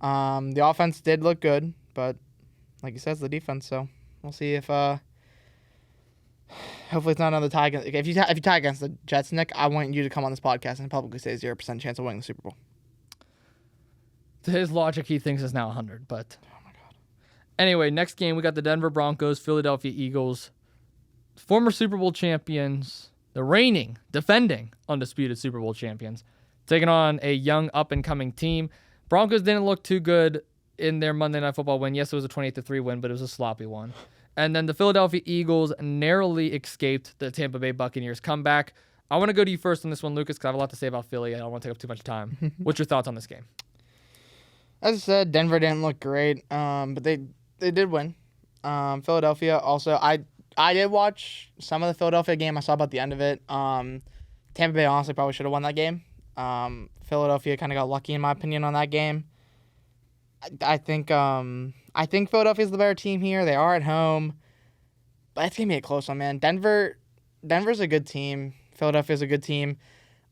The offense did look good, but like you said, it's the defense, so we'll see if... Hopefully it's not another tie. If you tie against the Jets, Nick, I want you to come on this podcast and publicly say 0% chance of winning the Super Bowl. To his logic, he thinks it's now 100, but... Oh, my God. Anyway, next game, we got the Denver Broncos, Philadelphia Eagles, former Super Bowl champions, the reigning, defending, undisputed Super Bowl champions, taking on a young, up-and-coming team. Broncos didn't look too good in their Monday Night Football win. Yes, it was a 28-3 win, but it was a sloppy one. And then the Philadelphia Eagles narrowly escaped the Tampa Bay Buccaneers comeback. I want to go to you first on this one, Lucas, because I have a lot to say about Philly. I don't want to take up too much time. What's your thoughts on this game? As I said, Denver didn't look great, but they did win. Philadelphia also, I did watch some of the Philadelphia game. I saw about the end of it. Tampa Bay honestly probably should have won that game. Philadelphia kind of got lucky in my opinion on that game. I think Philadelphia's the better team here. They are at home, but it's gonna be a close one, man. Denver's a good team. Philadelphia's a good team.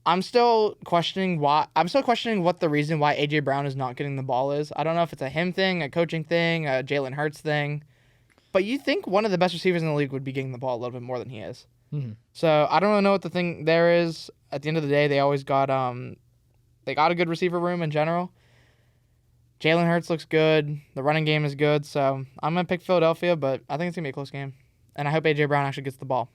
I'm still questioning what the reason why AJ Brown is not getting the ball is. I don't know if it's a him thing, a coaching thing, a Jalen Hurts thing, but you think one of the best receivers in the league would be getting the ball a little bit more than he is. Mm-hmm. So I don't really know what the thing there is. At the end of the day, they always got they got a good receiver room in general. Jalen Hurts looks good. The running game is good. So I'm going to pick Philadelphia, but I think it's going to be a close game. And I hope A.J. Brown actually gets the ball.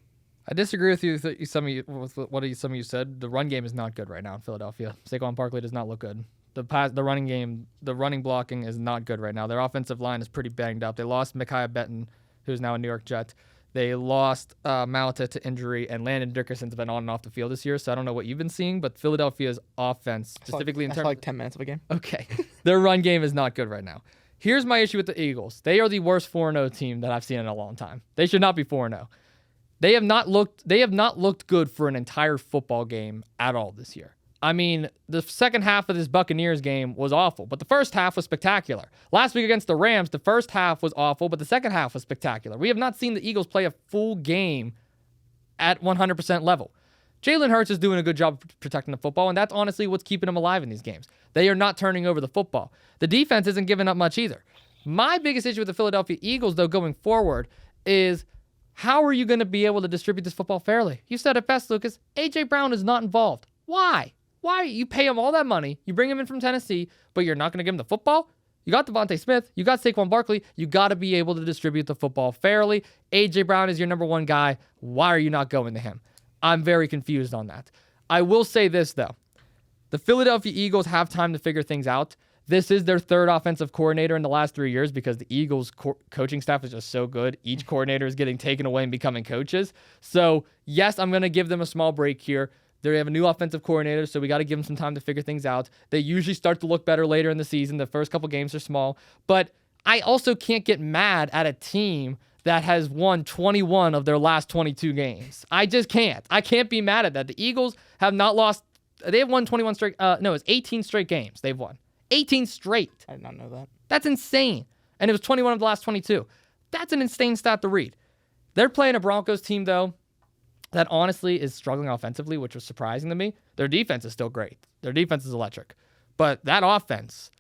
I disagree with you with some of you said. The run game is not good right now in Philadelphia. Saquon Barkley does not look good. The running game, the running blocking is not good right now. Their offensive line is pretty banged up. They lost Micaiah Benton, who's now a New York Jet. They lost Malta to injury, and Landon Dickerson's been on and off the field this year, so I don't know what you've been seeing, but Philadelphia's offense, specifically in terms of 10 minutes of a game. Okay. Their run game is not good right now. Here's my issue with the Eagles. They are the worst 4-0 team that I've seen in a long time. They should not be 4-0. They have not looked good for an entire football game at all this year. I mean, the second half of this Buccaneers game was awful, but the first half was spectacular. Last week against the Rams, the first half was awful, but the second half was spectacular. We have not seen the Eagles play a full game at 100% level. Jalen Hurts is doing a good job protecting the football, and that's honestly what's keeping them alive in these games. They are not turning over the football. The defense isn't giving up much either. My biggest issue with the Philadelphia Eagles, though, going forward is how are you going to be able to distribute this football fairly? You said it best, Lucas. A.J. Brown is not involved. Why? Why? You pay him all that money. You bring him in from Tennessee, but you're not going to give him the football? You got Devontae Smith. You got Saquon Barkley. You got to be able to distribute the football fairly. A.J. Brown is your number one guy. Why are you not going to him? I'm very confused on that. I will say this, though. The Philadelphia Eagles have time to figure things out. This is their third offensive coordinator in the last 3 years because the Eagles' coaching staff is just so good. Each coordinator is getting taken away and becoming coaches. So, yes, I'm going to give them a small break here. They have a new offensive coordinator, so we got to give them some time to figure things out. They usually start to look better later in the season. The first couple games are small. But I also can't get mad at a team that has won 21 of their last 22 games. I just can't. I can't be mad at that. The Eagles have not lost. They have won 21 straight. No, it's 18 straight games they've won. 18 straight. I did not know that. That's insane. And it was 21 of the last 22. That's an insane stat to read. They're playing a Broncos team, though, that honestly is struggling offensively, which was surprising to me. Their defense is still great. Their defense is electric. But that offense,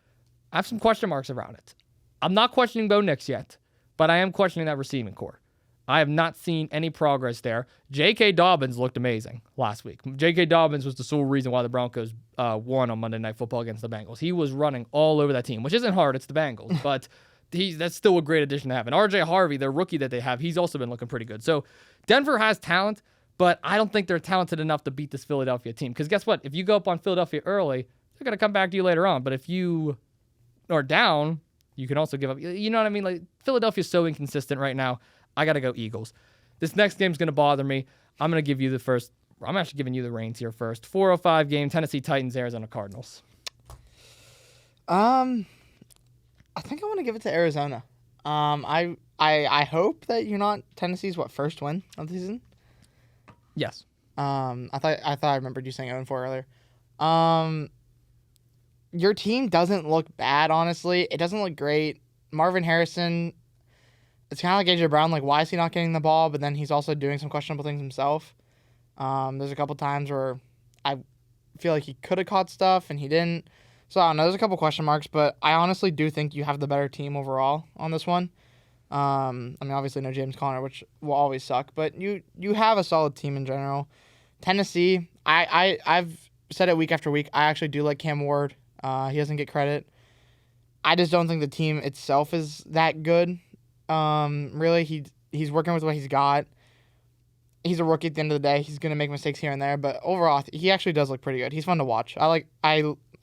I have some question marks around it. I'm not questioning Bo Nix yet, but I am questioning that receiving core. I have not seen any progress there. J.K. Dobbins looked amazing last week. J.K. Dobbins was the sole reason why the Broncos won on Monday Night Football against the Bengals. He was running all over that team, which isn't hard. It's the Bengals, but that's still a great addition to have. And R.J. Harvey, their rookie that they have, he's also been looking pretty good. So Denver has talent, but I don't think they're talented enough to beat this Philadelphia team. Because guess what? If you go up on Philadelphia early, they're going to come back to you later on. But if you are down, you can also give up. You know what I mean? Like, Philadelphia's so inconsistent right now. I got to go Eagles. This next game's going to bother me. I'm going to give you the first. I'm actually giving you the reins here first. 4:05 game, Tennessee Titans, Arizona Cardinals. I think I want to give it to Arizona. I hope that you're not Tennessee's first win of the season. Yes. I thought I remembered you saying 0-4 earlier. Your team doesn't look bad, honestly. It doesn't look great. Marvin Harrison, it's kind of like AJ Brown. Like, why is he not getting the ball? But then he's also doing some questionable things himself. There's a couple times where I feel like he could have caught stuff and he didn't. So I don't know. There's a couple question marks, but I honestly do think you have the better team overall on this one. I mean, obviously no James Conner, which will always suck, but you have a solid team in general. Tennessee, I've said it week after week. I actually do like Cam Ward. He doesn't get credit. I just don't think the team itself is that good. Really, he's working with what he's got. He's a rookie at the end of the day. He's gonna make mistakes here and there, but overall, he actually does look pretty good. He's fun to watch. I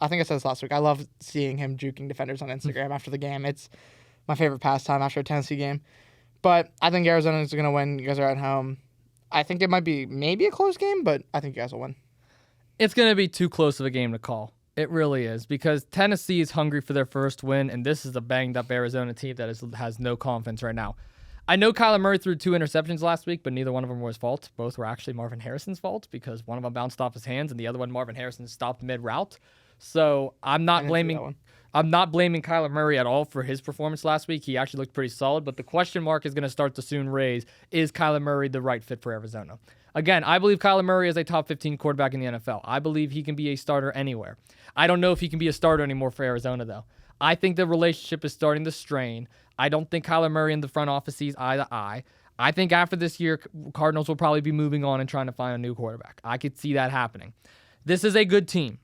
think I said this last week. I love seeing him juking defenders on Instagram after the game. It's my favorite pastime after a Tennessee game. But I think Arizona is going to win. You guys are at home. I think it might be maybe a close game, but I think you guys will win. It's going to be too close of a game to call. It really is, because Tennessee is hungry for their first win, and this is a banged-up Arizona team that has no confidence right now. I know Kyler Murray threw 2 interceptions last week, but neither one of them were his fault. Both were actually Marvin Harrison's fault, because one of them bounced off his hands, and the other one, Marvin Harrison, stopped mid-route. So I'm not blaming Kyler Murray at all for his performance last week. He actually looked pretty solid, but the question mark is going to start to soon raise, is Kyler Murray the right fit for Arizona? Again, I believe Kyler Murray is a top 15 quarterback in the NFL. I believe he can be a starter anywhere. I don't know if he can be a starter anymore for Arizona, though. I think the relationship is starting to strain. I don't think Kyler Murray and the front office sees eye to eye. I think after this year, Cardinals will probably be moving on and trying to find a new quarterback. I could see that happening. This is a good team.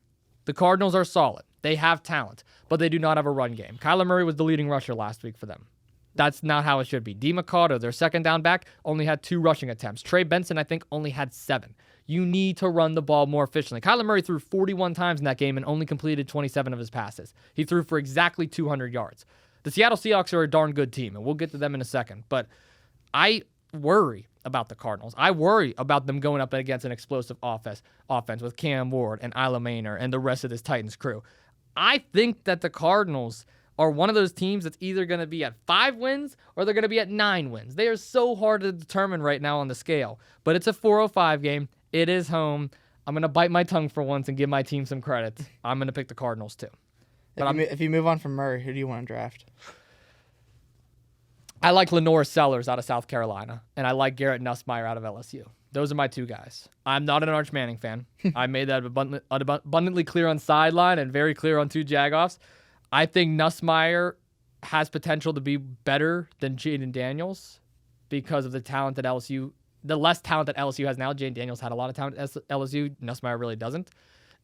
The Cardinals are solid. They have talent, but they do not have a run game. Kyler Murray was the leading rusher last week for them. That's not how it should be. D. Mercado, their second down back, only had 2 rushing attempts. Trey Benson, I think, only had 7. You need to run the ball more efficiently. Kyler Murray threw 41 times in that game and only completed 27 of his passes. He threw for exactly 200 yards. The Seattle Seahawks are a darn good team, and we'll get to them in a second. But I worry about the Cardinals. I worry about them going up against an explosive offense with Cam Ward and Isla Maynor and the rest of this Titans crew. I think that the Cardinals are one of those teams that's either going to be at 5 wins or they're going to be at 9 wins. They are so hard to determine right now on the scale. But it's a 4:05 game. It is home. I'm going to bite my tongue for once and give my team some credit. I'm going to pick the Cardinals too. But if you move on from Murray, who do you want to draft? I like Lenore Sellers out of South Carolina, and I like Garrett Nussmeier out of LSU. Those are my two guys. I'm not an Arch Manning fan. I made that abundantly clear on Sideline and very clear on 2 Jagoffs. I think Nussmeier has potential to be better than Jaden Daniels because of the talent that LSU, the less talent that LSU has now. Jaden Daniels had a lot of talent at LSU. Nussmeier really doesn't.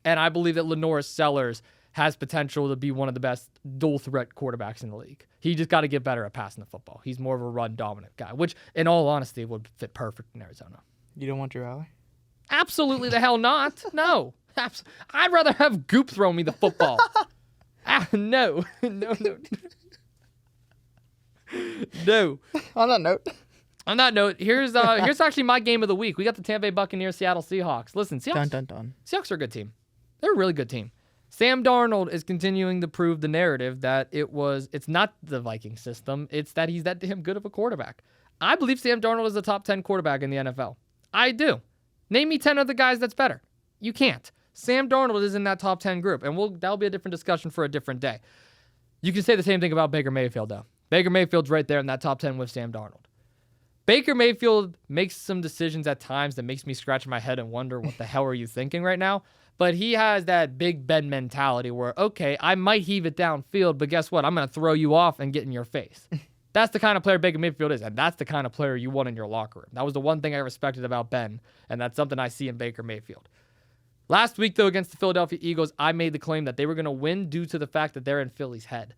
And I believe that Lenore Sellers has potential to be one of the best dual threat quarterbacks in the league. He just got to get better at passing the football. He's more of a run dominant guy, which in all honesty would fit perfect in Arizona. You don't want Drew Aller? Absolutely the hell not. No. I'd rather have Goop throw me the football. No. No. No. On that note, here's actually my game of the week. We got the Tampa Bay Buccaneers, Seattle Seahawks. Listen, Seahawks are a good team. They're a really good team. Sam Darnold is continuing to prove the narrative that it's not the Viking system. It's that he's that damn good of a quarterback. I believe Sam Darnold is a top 10 quarterback in the NFL. I do. Name me 10 other guys that's better. You can't. Sam Darnold is in that top 10 group, and that'll be a different discussion for a different day. You can say the same thing about Baker Mayfield, though. Baker Mayfield's right there in that top 10 with Sam Darnold. Baker Mayfield makes some decisions at times that makes me scratch my head and wonder what the hell are you thinking right now? But he has that Big Ben mentality where, okay, I might heave it downfield, but guess what? I'm going to throw you off and get in your face. That's the kind of player Baker Mayfield is, and that's the kind of player you want in your locker room. That was the one thing I respected about Ben, and that's something I see in Baker Mayfield. Last week, though, against the Philadelphia Eagles, I made the claim that they were going to win due to the fact that they're in Philly's head.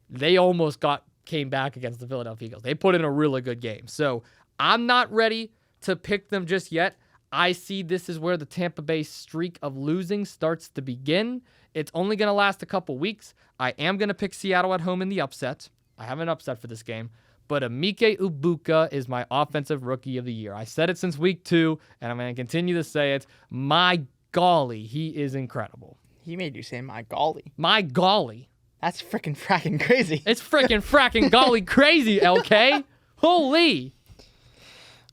They almost came back against the Philadelphia Eagles. They put in a really good game. So I'm not ready to pick them just yet. I see this is where the Tampa Bay streak of losing starts to begin. It's only going to last a couple weeks. I am going to pick Seattle at home in the upset. I have an upset for this game. But Emeka Ibuka is my offensive rookie of the year. I said it since week 2, and I'm going to continue to say it. My golly, he is incredible. He made you say my golly. My golly. That's freaking fracking crazy. It's freaking fracking golly crazy, LK. Holy.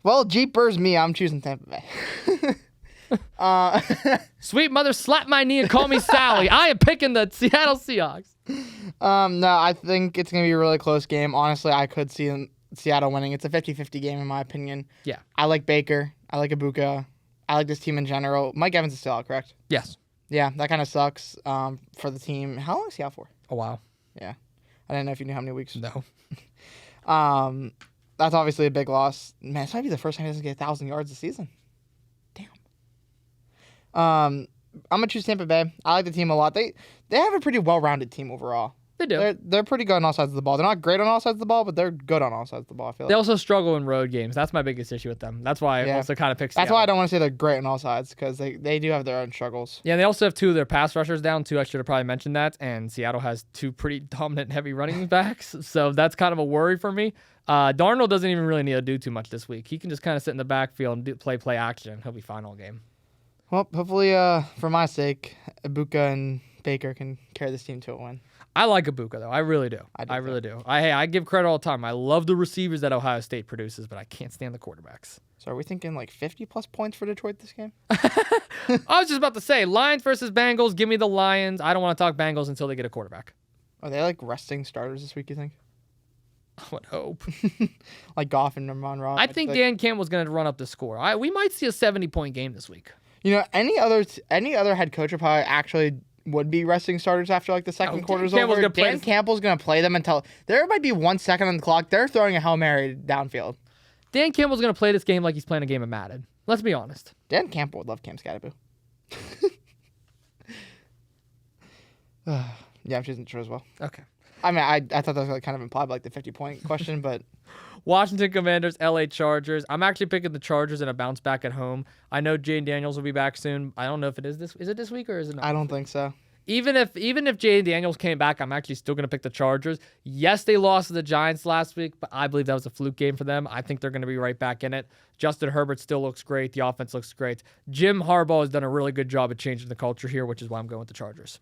Well, jeepers me, I'm choosing Tampa Bay. Sweet mother, slap my knee and call me Sally. I am picking the Seattle Seahawks. No, I think it's going to be a really close game. Honestly, I could see Seattle winning. It's a 50-50 game in my opinion. Yeah. I like Baker. I like Ibuka. I like this team in general. Mike Evans is still out, correct? Yes. Yeah, that kind of sucks for the team. How long is he out for? A while. Yeah. I didn't know if you knew how many weeks. No. That's obviously a big loss. Man, this might be the first time he doesn't get 1,000 yards this season. Damn. I'm going to choose Tampa Bay. I like the team a lot. They have a pretty well-rounded team overall. They do. They're pretty good on all sides of the ball. They're not great on all sides of the ball, but they're good on all sides of the ball, I feel like. They also struggle in road games. That's my biggest issue with them. That's why I also kind of pick Seattle. That's why I don't want to say they're great on all sides, because they do have their own struggles. Yeah, they also have 2 of their pass rushers down, too. I should have probably mentioned that. And Seattle has 2 pretty dominant, heavy running backs. So that's kind of a worry for me. Darnold doesn't even really need to do too much this week. He can just kind of sit in the backfield and play action. He'll be fine all game. Well, hopefully, for my sake, Ibuka and Baker can carry this team to a win. I like Ibuka, though. I really do. I really do. I give credit all the time. I love the receivers that Ohio State produces, but I can't stand the quarterbacks. So are we thinking like 50-plus points for Detroit this game? I was just about to say, Lions versus Bengals. Give me the Lions. I don't want to talk Bengals until they get a quarterback. Are they like resting starters this week, you think? I would hope. Like Goff and Ramon Ross. I think Dan Campbell's going to run up the score. We might see a 70-point game this week. You know, any other head coach would probably actually would be resting starters after like the second quarter's over. Dan Campbell's going to play them until there might be 1 second on the clock. They're throwing a Hail Mary downfield. Dan Campbell's going to play this game like he's playing a game of Madden. Let's be honest. Dan Campbell would love Cam Scatterboo. Yeah, I'm choosing Detroit as well. Okay. I mean, I thought that was like kind of implied by like the 50-point question, but Washington Commanders, LA Chargers. I'm actually picking the Chargers in a bounce back at home. I know Jaden Daniels will be back soon. I don't know if it is this. Is it this week or is it not? I don't think so. Even if Jaden Daniels came back, I'm actually still going to pick the Chargers. Yes, they lost to the Giants last week, but I believe that was a fluke game for them. I think they're going to be right back in it. Justin Herbert still looks great. The offense looks great. Jim Harbaugh has done a really good job at changing the culture here, which is why I'm going with the Chargers.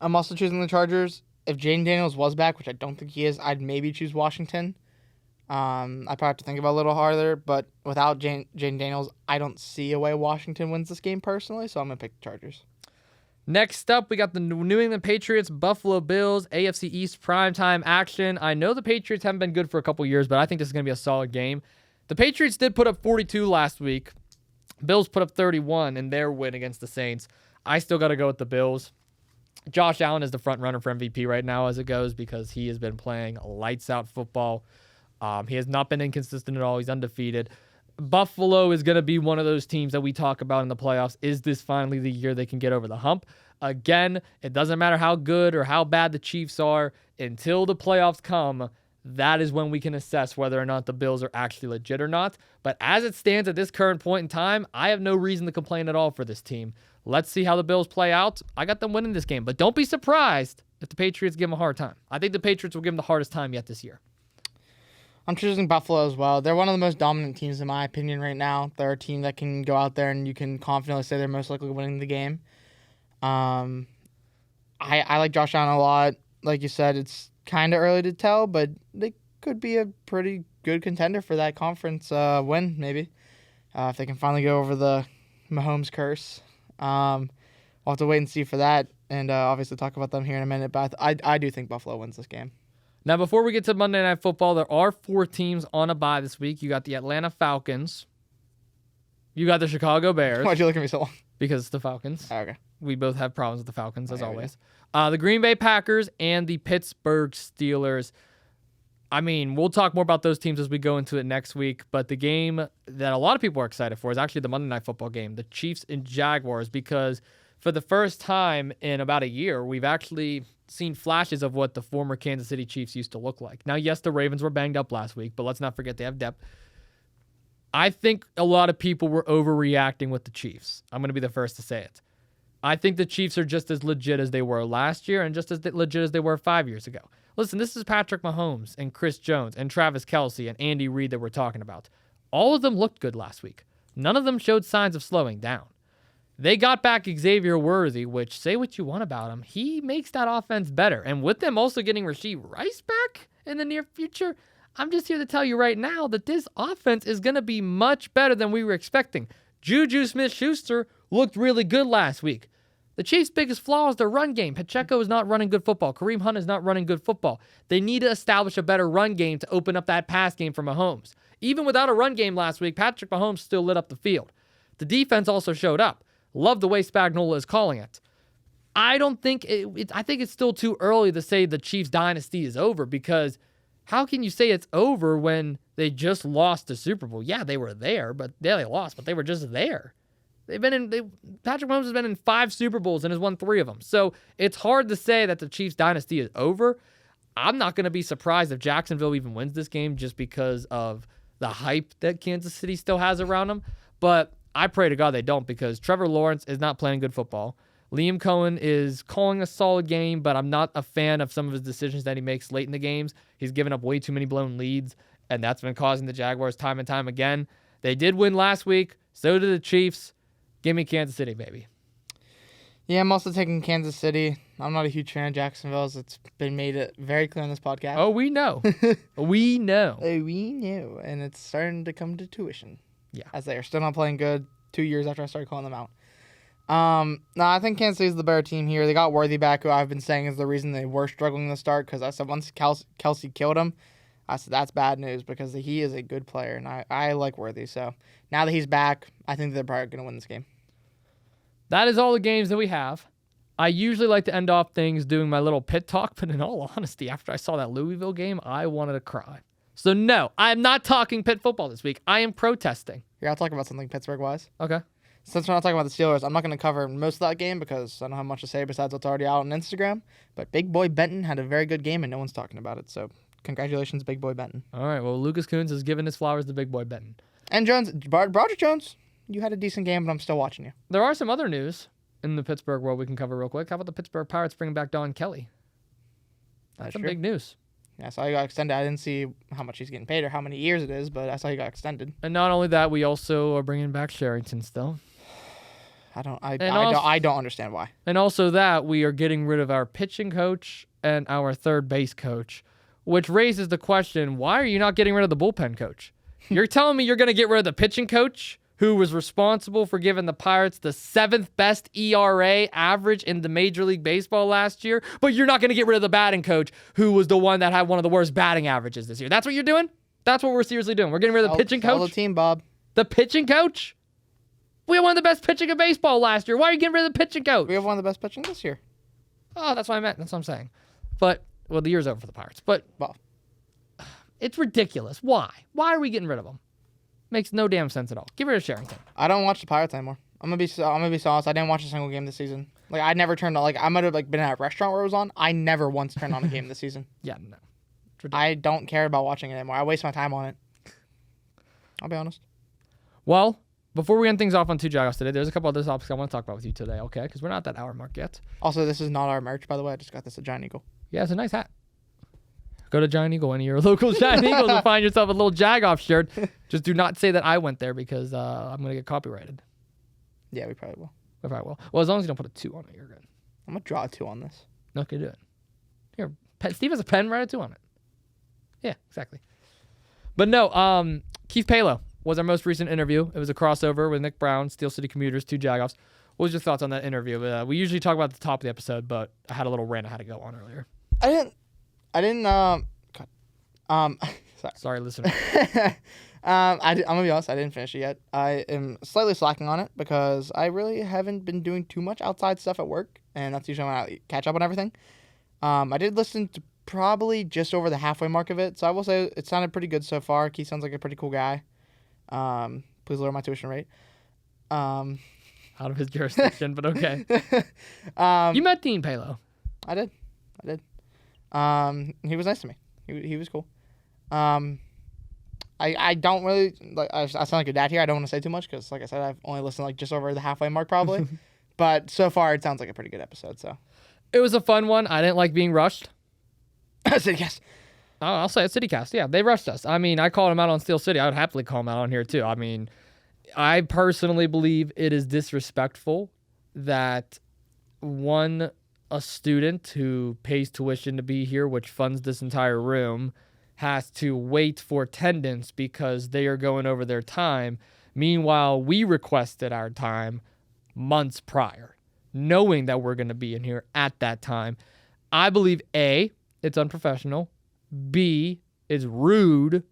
I'm also choosing the Chargers. If Jaden Daniels was back, which I don't think he is, I'd maybe choose Washington. I probably have to think about it a little harder, but without Jane Daniels, I don't see a way Washington wins this game personally, so I'm going to pick the Chargers. Next up, we got the New England Patriots, Buffalo Bills, AFC East primetime action. I know the Patriots haven't been good for a couple years, but I think this is going to be a solid game. The Patriots did put up 42 last week. Bills put up 31 in their win against the Saints. I still got to go with the Bills. Josh Allen is the front runner for MVP right now as it goes because he has been playing lights out football. He has not been inconsistent at all. He's undefeated. Buffalo is going to be one of those teams that we talk about in the playoffs. Is this finally the year they can get over the hump? Again, it doesn't matter how good or how bad the Chiefs are. Until the playoffs come, that is when we can assess whether or not the Bills are actually legit or not. But as it stands at this current point in time, I have no reason to complain at all for this team. Let's see how the Bills play out. I got them winning this game, but don't be surprised if the Patriots give them a hard time. I think the Patriots will give them the hardest time yet this year. I'm choosing Buffalo as well. They're one of the most dominant teams in my opinion right now. They're a team that can go out there and you can confidently say they're most likely winning the game. I like Josh Allen a lot. Like you said, it's kind of early to tell, but they could be a pretty good contender for that conference win, maybe. If they can finally go over the Mahomes curse. We'll have to wait and see for that and obviously talk about them here in a minute. But I do think Buffalo wins this game. Now, before we get to Monday Night Football, there are 4 teams on a bye this week. You got the Atlanta Falcons. You got the Chicago Bears. Why'd you look at me so long? Because it's the Falcons. Oh, okay. We both have problems with the Falcons, as always. The Green Bay Packers and the Pittsburgh Steelers. I mean, we'll talk more about those teams as we go into it next week, but the game that a lot of people are excited for is actually the Monday Night Football game, the Chiefs and Jaguars, because for the first time in about a year, we've actually seen flashes of what the former Kansas City Chiefs used to look like. Now, yes, the Ravens were banged up last week, but let's not forget they have depth. I think a lot of people were overreacting with the Chiefs. I'm going to be the first to say it. I think the Chiefs are just as legit as they were last year and just as legit as they were 5 years ago. Listen, this is Patrick Mahomes and Chris Jones and Travis Kelce and Andy Reid that we're talking about. All of them looked good last week. None of them showed signs of slowing down. They got back Xavier Worthy, which, say what you want about him, he makes that offense better. And with them also getting Rashee Rice back in the near future, I'm just here to tell you right now that this offense is going to be much better than we were expecting. Juju Smith-Schuster looked really good last week. The Chiefs' biggest flaw is their run game. Pacheco is not running good football. Kareem Hunt is not running good football. They need to establish a better run game to open up that pass game for Mahomes. Even without a run game last week, Patrick Mahomes still lit up the field. The defense also showed up. Love the way Spagnuolo is calling it. I think it's still too early to say the Chiefs dynasty is over because how can you say it's over when they just lost the Super Bowl? Yeah, they were there, but they lost, but they were just there. Patrick Mahomes has been in 5 Super Bowls and has won 3 of them. So it's hard to say that the Chiefs dynasty is over. I'm not going to be surprised if Jacksonville even wins this game just because of the hype that Kansas City still has around them. But I pray to God they don't because Trevor Lawrence is not playing good football. Liam Cohen is calling a solid game, but I'm not a fan of some of his decisions that he makes late in the games. He's given up way too many blown leads, and that's been causing the Jaguars time and time again. They did win last week. So did the Chiefs. Give me Kansas City, baby. Yeah, I'm also taking Kansas City. I'm not a huge fan of Jacksonville, as it's been made very clear on this podcast. Oh, we know. We know. We know, and it's starting to come to tuition. Yeah. As they are still not playing good 2 years after I started calling them out. No, I think Kansas City's the better team here. They got Worthy back, who I've been saying is the reason they were struggling to start, because I said once Kelsey killed him, I said that's bad news because he is a good player, and I like Worthy. So now that he's back, I think they're probably going to win this game. That is all the games that we have. I usually like to end off things doing my little pit talk, but in all honesty, after I saw that Louisville game, I wanted to cry. So no, I'm not talking Pitt football this week. I am protesting. Here, I'll talk about something Pittsburgh-wise. Okay. Since we're not talking about the Steelers, I'm not going to cover most of that game because I don't have much to say besides what's already out on Instagram. But Big Boy Benton had a very good game, and no one's talking about it. So congratulations, Big Boy Benton. All right, well, Lucas Kuhns has given his flowers to Big Boy Benton. And Broderick Jones, you had a decent game, but I'm still watching you. There are some other news in the Pittsburgh world we can cover real quick. How about the Pittsburgh Pirates bringing back Don Kelly? That's some big news. Yeah, I saw he got extended. I didn't see how much he's getting paid or how many years it is, but I saw he got extended. And not only that, we also are bringing back Sherrington still. I don't understand why. And also that we are getting rid of our pitching coach and our third base coach, which raises the question, why are you not getting rid of the bullpen coach? You're telling me you're going to get rid of the pitching coach who was responsible for giving the Pirates the 7th best ERA average in the Major League Baseball last year, but you're not going to get rid of the batting coach who was the one that had one of the worst batting averages this year. That's what you're doing? That's what we're seriously doing. We're getting rid of the pitching coach? Tell the team, Bob. The pitching coach? We had one of the best pitching in baseball last year. Why are you getting rid of the pitching coach? We have one of the best pitching this year. Oh, that's what I meant. That's what I'm saying. But, well, the year's over for the Pirates. But Bob. It's ridiculous. Why? Why are we getting rid of them? Makes no damn sense at all. Get rid of Sherrington. I don't watch the Pirates anymore. I'm gonna be honest. I didn't watch a single game this season. Like I never turned on. Like I might have been at a restaurant where it was on. I never once turned on a game this season. Yeah, no. I don't care about watching it anymore. I waste my time on it. I'll be honest. Well, before we end things off on Two Jagoffs today, there's a couple other topics I want to talk about with you today, okay? Because we're not at that hour mark yet. Also, this is not our merch, by the way. I just got this at Giant Eagle. Yeah, it's a nice hat. Go to Giant Eagle, any of your local Giant Eagles, and find yourself a little Jagoff shirt. Just do not say that I went there because I'm going to get copyrighted. Yeah, we probably will. We probably will. Well, as long as you don't put a 2 on it, you're good. I'm going to draw a 2 on this. Okay, do it. Here, Steve has a pen, write a 2 on it. Yeah, exactly. But no, Keith Palo was our most recent interview. It was a crossover with Nick Brown, Steel City Commuters, Two Jagoffs. What was your thoughts on that interview? We usually talk about the top of the episode, but I had a little rant I had to go on earlier. Sorry, listener. I'm gonna be honest. I didn't finish it yet. I am slightly slacking on it because I really haven't been doing too much outside stuff at work, and that's usually when I catch up on everything. I did listen to probably just over the halfway mark of it, so I will say it sounded pretty good so far. Keith sounds like a pretty cool guy. Please lower my tuition rate. Out of his jurisdiction, but okay. You met Dean Palo. I did. He was nice to me. He was cool. I don't really like. I sound like a dad here. I don't want to say too much because, like I said, I've only listened like just over the halfway mark probably. But so far, it sounds like a pretty good episode. So it was a fun one. I didn't like being rushed. CityCast. Oh, I'll say it. CityCast. Yeah, they rushed us. I mean, I called him out on Steel City. I would happily call him out on here too. I mean, I personally believe it is disrespectful that a student who pays tuition to be here, which funds this entire room, has to wait for attendance because they are going over their time. Meanwhile, we requested our time months prior, knowing that we're going to be in here at that time. I believe A, it's unprofessional, B, it's rude,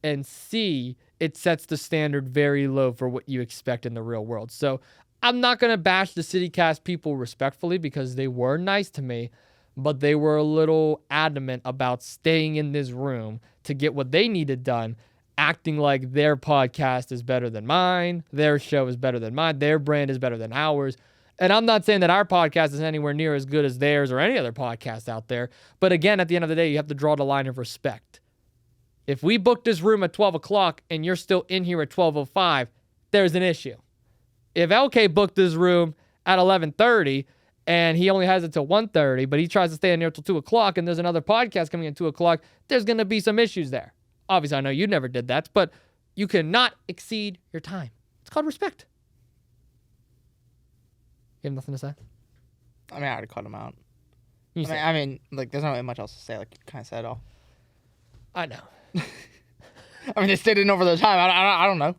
and C, it sets the standard very low for what you expect in the real world. So I'm not going to bash the CityCast people respectfully because they were nice to me, but they were a little adamant about staying in this room to get what they needed done, acting like their podcast is better than mine, their show is better than mine, their brand is better than ours. And I'm not saying that our podcast is anywhere near as good as theirs or any other podcast out there. But again, at the end of the day, you have to draw the line of respect. If we book this room at 12 o'clock and you're still in here at 12:05, there's an issue. If LK booked this room at 11:30 and he only has it till 1:30, but he tries to stay in here till 2 o'clock and there's another podcast coming at 2 o'clock, there's going to be some issues there. Obviously, I know you never did that, but you cannot exceed your time. It's called respect. You have nothing to say? I mean, I already cut him out. I mean, like, there's not really much else to say. Like, you kind of said it all. I know. I mean, they stayed in over their time. I don't know.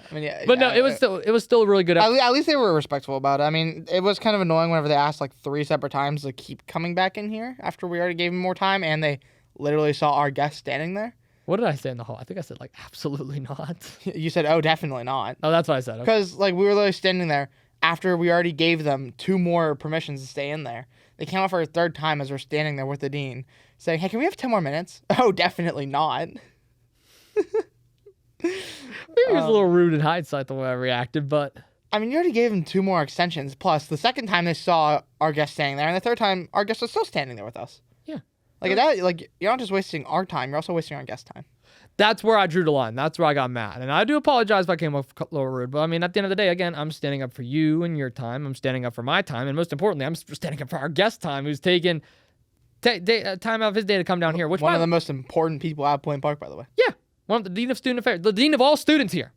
I mean, yeah. But no, it was still a really good episode. At least they were respectful about it. I mean, it was kind of annoying whenever they asked like 3 separate times to keep coming back in here after we already gave them more time, and they literally saw our guest standing there. What did I say in the hall? I think I said like absolutely not. You said, "Oh, definitely not." Oh, that's what I said. Because like we were literally standing there after we already gave them 2 more permissions to stay in there. They came out for a 3rd time as we're standing there with the dean, saying, "Hey, can we have 10 more minutes?" Oh, definitely not. Maybe it was a little rude in hindsight the way I reacted, but I mean, you already gave them 2 more extensions. Plus, the 2nd time they saw our guest standing there, and the 3rd time our guest was still standing there with us. Yeah, like that. Like you're not just wasting our time; you're also wasting our guest time. That's where I drew the line. That's where I got mad, and I do apologize if I came off a little rude. But I mean, at the end of the day, again, I'm standing up for you and your time. I'm standing up for my time, and most importantly, I'm standing up for our guest time, who's taken time out of his day to come down here. One of the most important people at Point Park, by the way. Yeah. One of the dean of student affairs, the dean of all students here,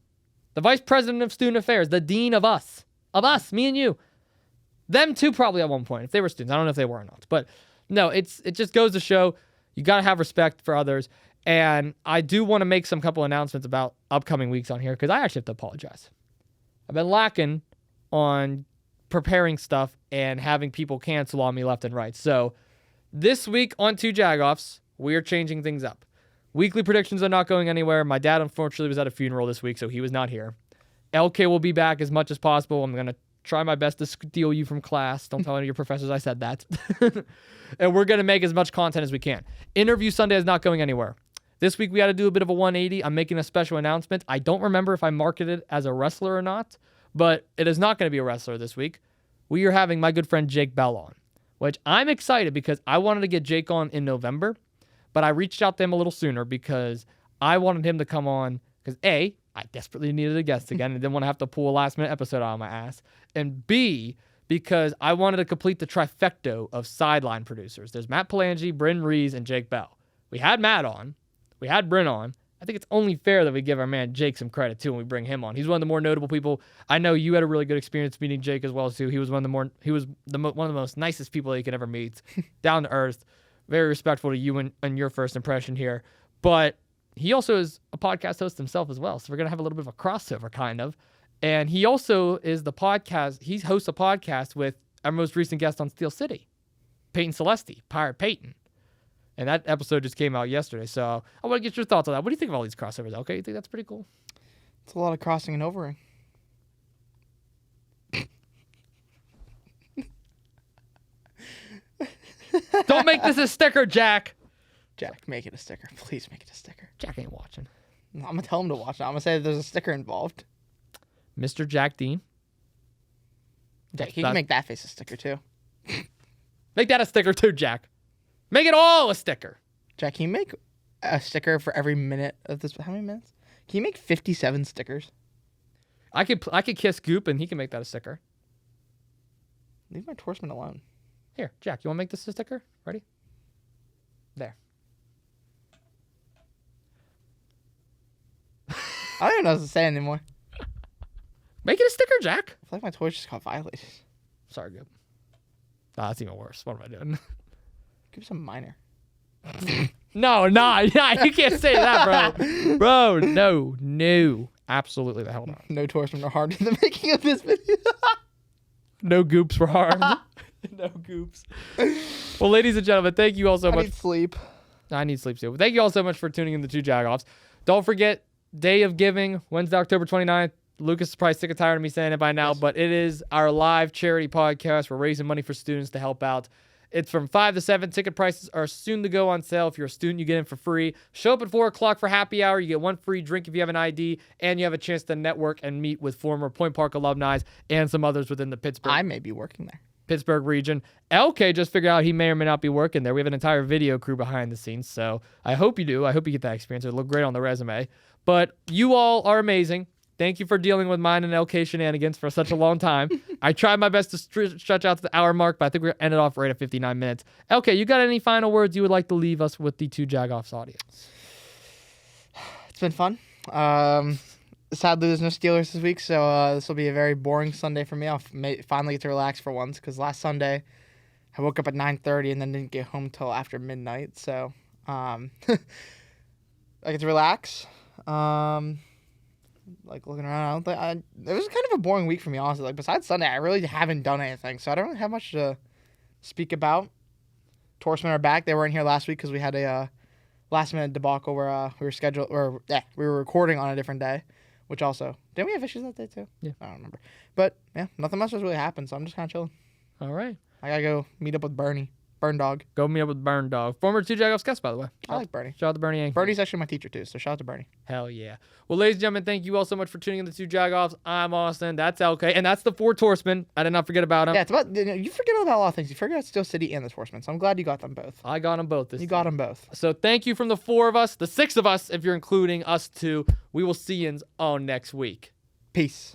the vice president of student affairs, the dean of us, me and you, them too probably at one point if they were students. I don't know if they were or not, but no, it just goes to show You got to have respect for others. And I do want to make some couple announcements about upcoming weeks on here because I actually have to apologize. I've been lacking on preparing stuff and having people cancel on me left and right. So this week on 2 Jagoffs, we are changing things up. Weekly predictions are not going anywhere. My dad, unfortunately, was at a funeral this week, so he was not here. LK will be back as much as possible. I'm going to try my best to steal you from class. Don't tell any of your professors I said that. And we're going to make as much content as we can. Interview Sunday is not going anywhere. This week, we had to do a bit of a 180. I'm making a special announcement. I don't remember if I marketed it as a wrestler or not, but it is not going to be a wrestler this week. We are having my good friend Jake Bell on, which I'm excited because I wanted to get Jake on in November, but I reached out to him a little sooner because I wanted him to come on because A, I desperately needed a guest again and didn't want to have to pull a last-minute episode out of my ass, and B, because I wanted to complete the trifecta of sideline producers. There's Matt Palangi, Bryn Rees, and Jake Bell. We had Matt on. We had Bryn on. I think it's only fair that we give our man Jake some credit too when we bring him on. He's one of the more notable people. I know you had a really good experience meeting Jake as well too. He was one of the most nicest people that you could ever meet. Down to earth, very respectful to you and your first impression here. But he also is a podcast host himself as well. So we're gonna have a little bit of a crossover kind of. And he also is the podcast. He hosts a podcast with our most recent guest on Steel City, Peyton Celesti, Pirate Peyton. And that episode just came out yesterday. So I want to get your thoughts on that. What do you think of all these crossovers? Okay, you think that's pretty cool? It's a lot of crossing and overing. Don't make this a sticker, Jack. Jack, make it a sticker. Please make it a sticker. Jack ain't watching. I'm going to tell him to watch it. I'm going to say that there's a sticker involved. Mr. Jack Dean. Jack, you can make that face a sticker too. Make that a sticker too, Jack. Make it all a sticker. Jack, can you make a sticker for every minute of this? How many minutes? Can you make 57 stickers? I could kiss Goop and he can make that a sticker. Leave my Torseman alone. Here, Jack, you want to make this a sticker? Ready? There. I don't even know what to say anymore. Make it a sticker, Jack. I feel like my toys just got violated. Sorry, Goop. Oh, that's even worse. What am I doing? Give some minor. No, you can't say that, bro. Bro, no. Absolutely the hell not. No Torseman are hard in the making of this video. No goops were harmed. No goops. Well, ladies and gentlemen, thank you all so much. I need sleep. I need sleep too. Thank you all so much for tuning in to 2 Jagoffs. Don't forget, Day of Giving, Wednesday, October 29th. Lucas is probably sick and tired of me saying it by now, but it is our live charity podcast. We're raising money for students to help out. It's from 5 to 7. Ticket prices are soon to go on sale. If you're a student, you get in for free. Show up at 4 o'clock for happy hour. You get 1 free drink if you have an ID, and you have a chance to network and meet with former Point Park alumni and some others within the I may be working there. Pittsburgh region. LK just figured out he may or may not be working there. We have an entire video crew behind the scenes, so I hope you do. I hope you get that experience. It'll look great on the resume. But you all are amazing. Thank you for dealing with mine and LK shenanigans for such a long time. I tried my best to stretch out to the hour mark, but I think we're going to end it off right at 59 minutes. LK, you got any final words you would like to leave us with the 2 Jagoffs audience? It's been fun. Sadly, there's no Steelers this week, so this will be a very boring Sunday for me. I'll finally get to relax for once, because last Sunday I woke up at 9:30 and then didn't get home till after midnight. So I get to relax. Like looking around, it was kind of a boring week for me, honestly. Like besides Sunday, I really haven't done anything, so I don't really have much to speak about. Torsemen are back. They weren't here last week because we had a last minute debacle where we were recording on a different day, which also didn't we have issues that day too? Yeah, I don't remember. But yeah, nothing much has really happened, so I'm just kind of chilling. All right, I gotta go meet up with Bernie. Burn Dog. Go meet up with Burn Dog. Former 2 Jagoffs guest, by the way. I like Bernie. Shout out to Bernie. Bernie's actually my teacher, too, so shout out to Bernie. Hell yeah. Well, ladies and gentlemen, thank you all so much for tuning in to 2 Jagoffs. I'm Austin. That's LK. And that's the 4 Torsemen. I did not forget about them. Yeah, it's about, you forget about a lot of things. You forget Steel City and the Torsemen, so I'm glad you got them both. I got them both. You got them both. So thank you from the 4 of us, the 6 of us, if you're including us 2. We will see you all next week. Peace.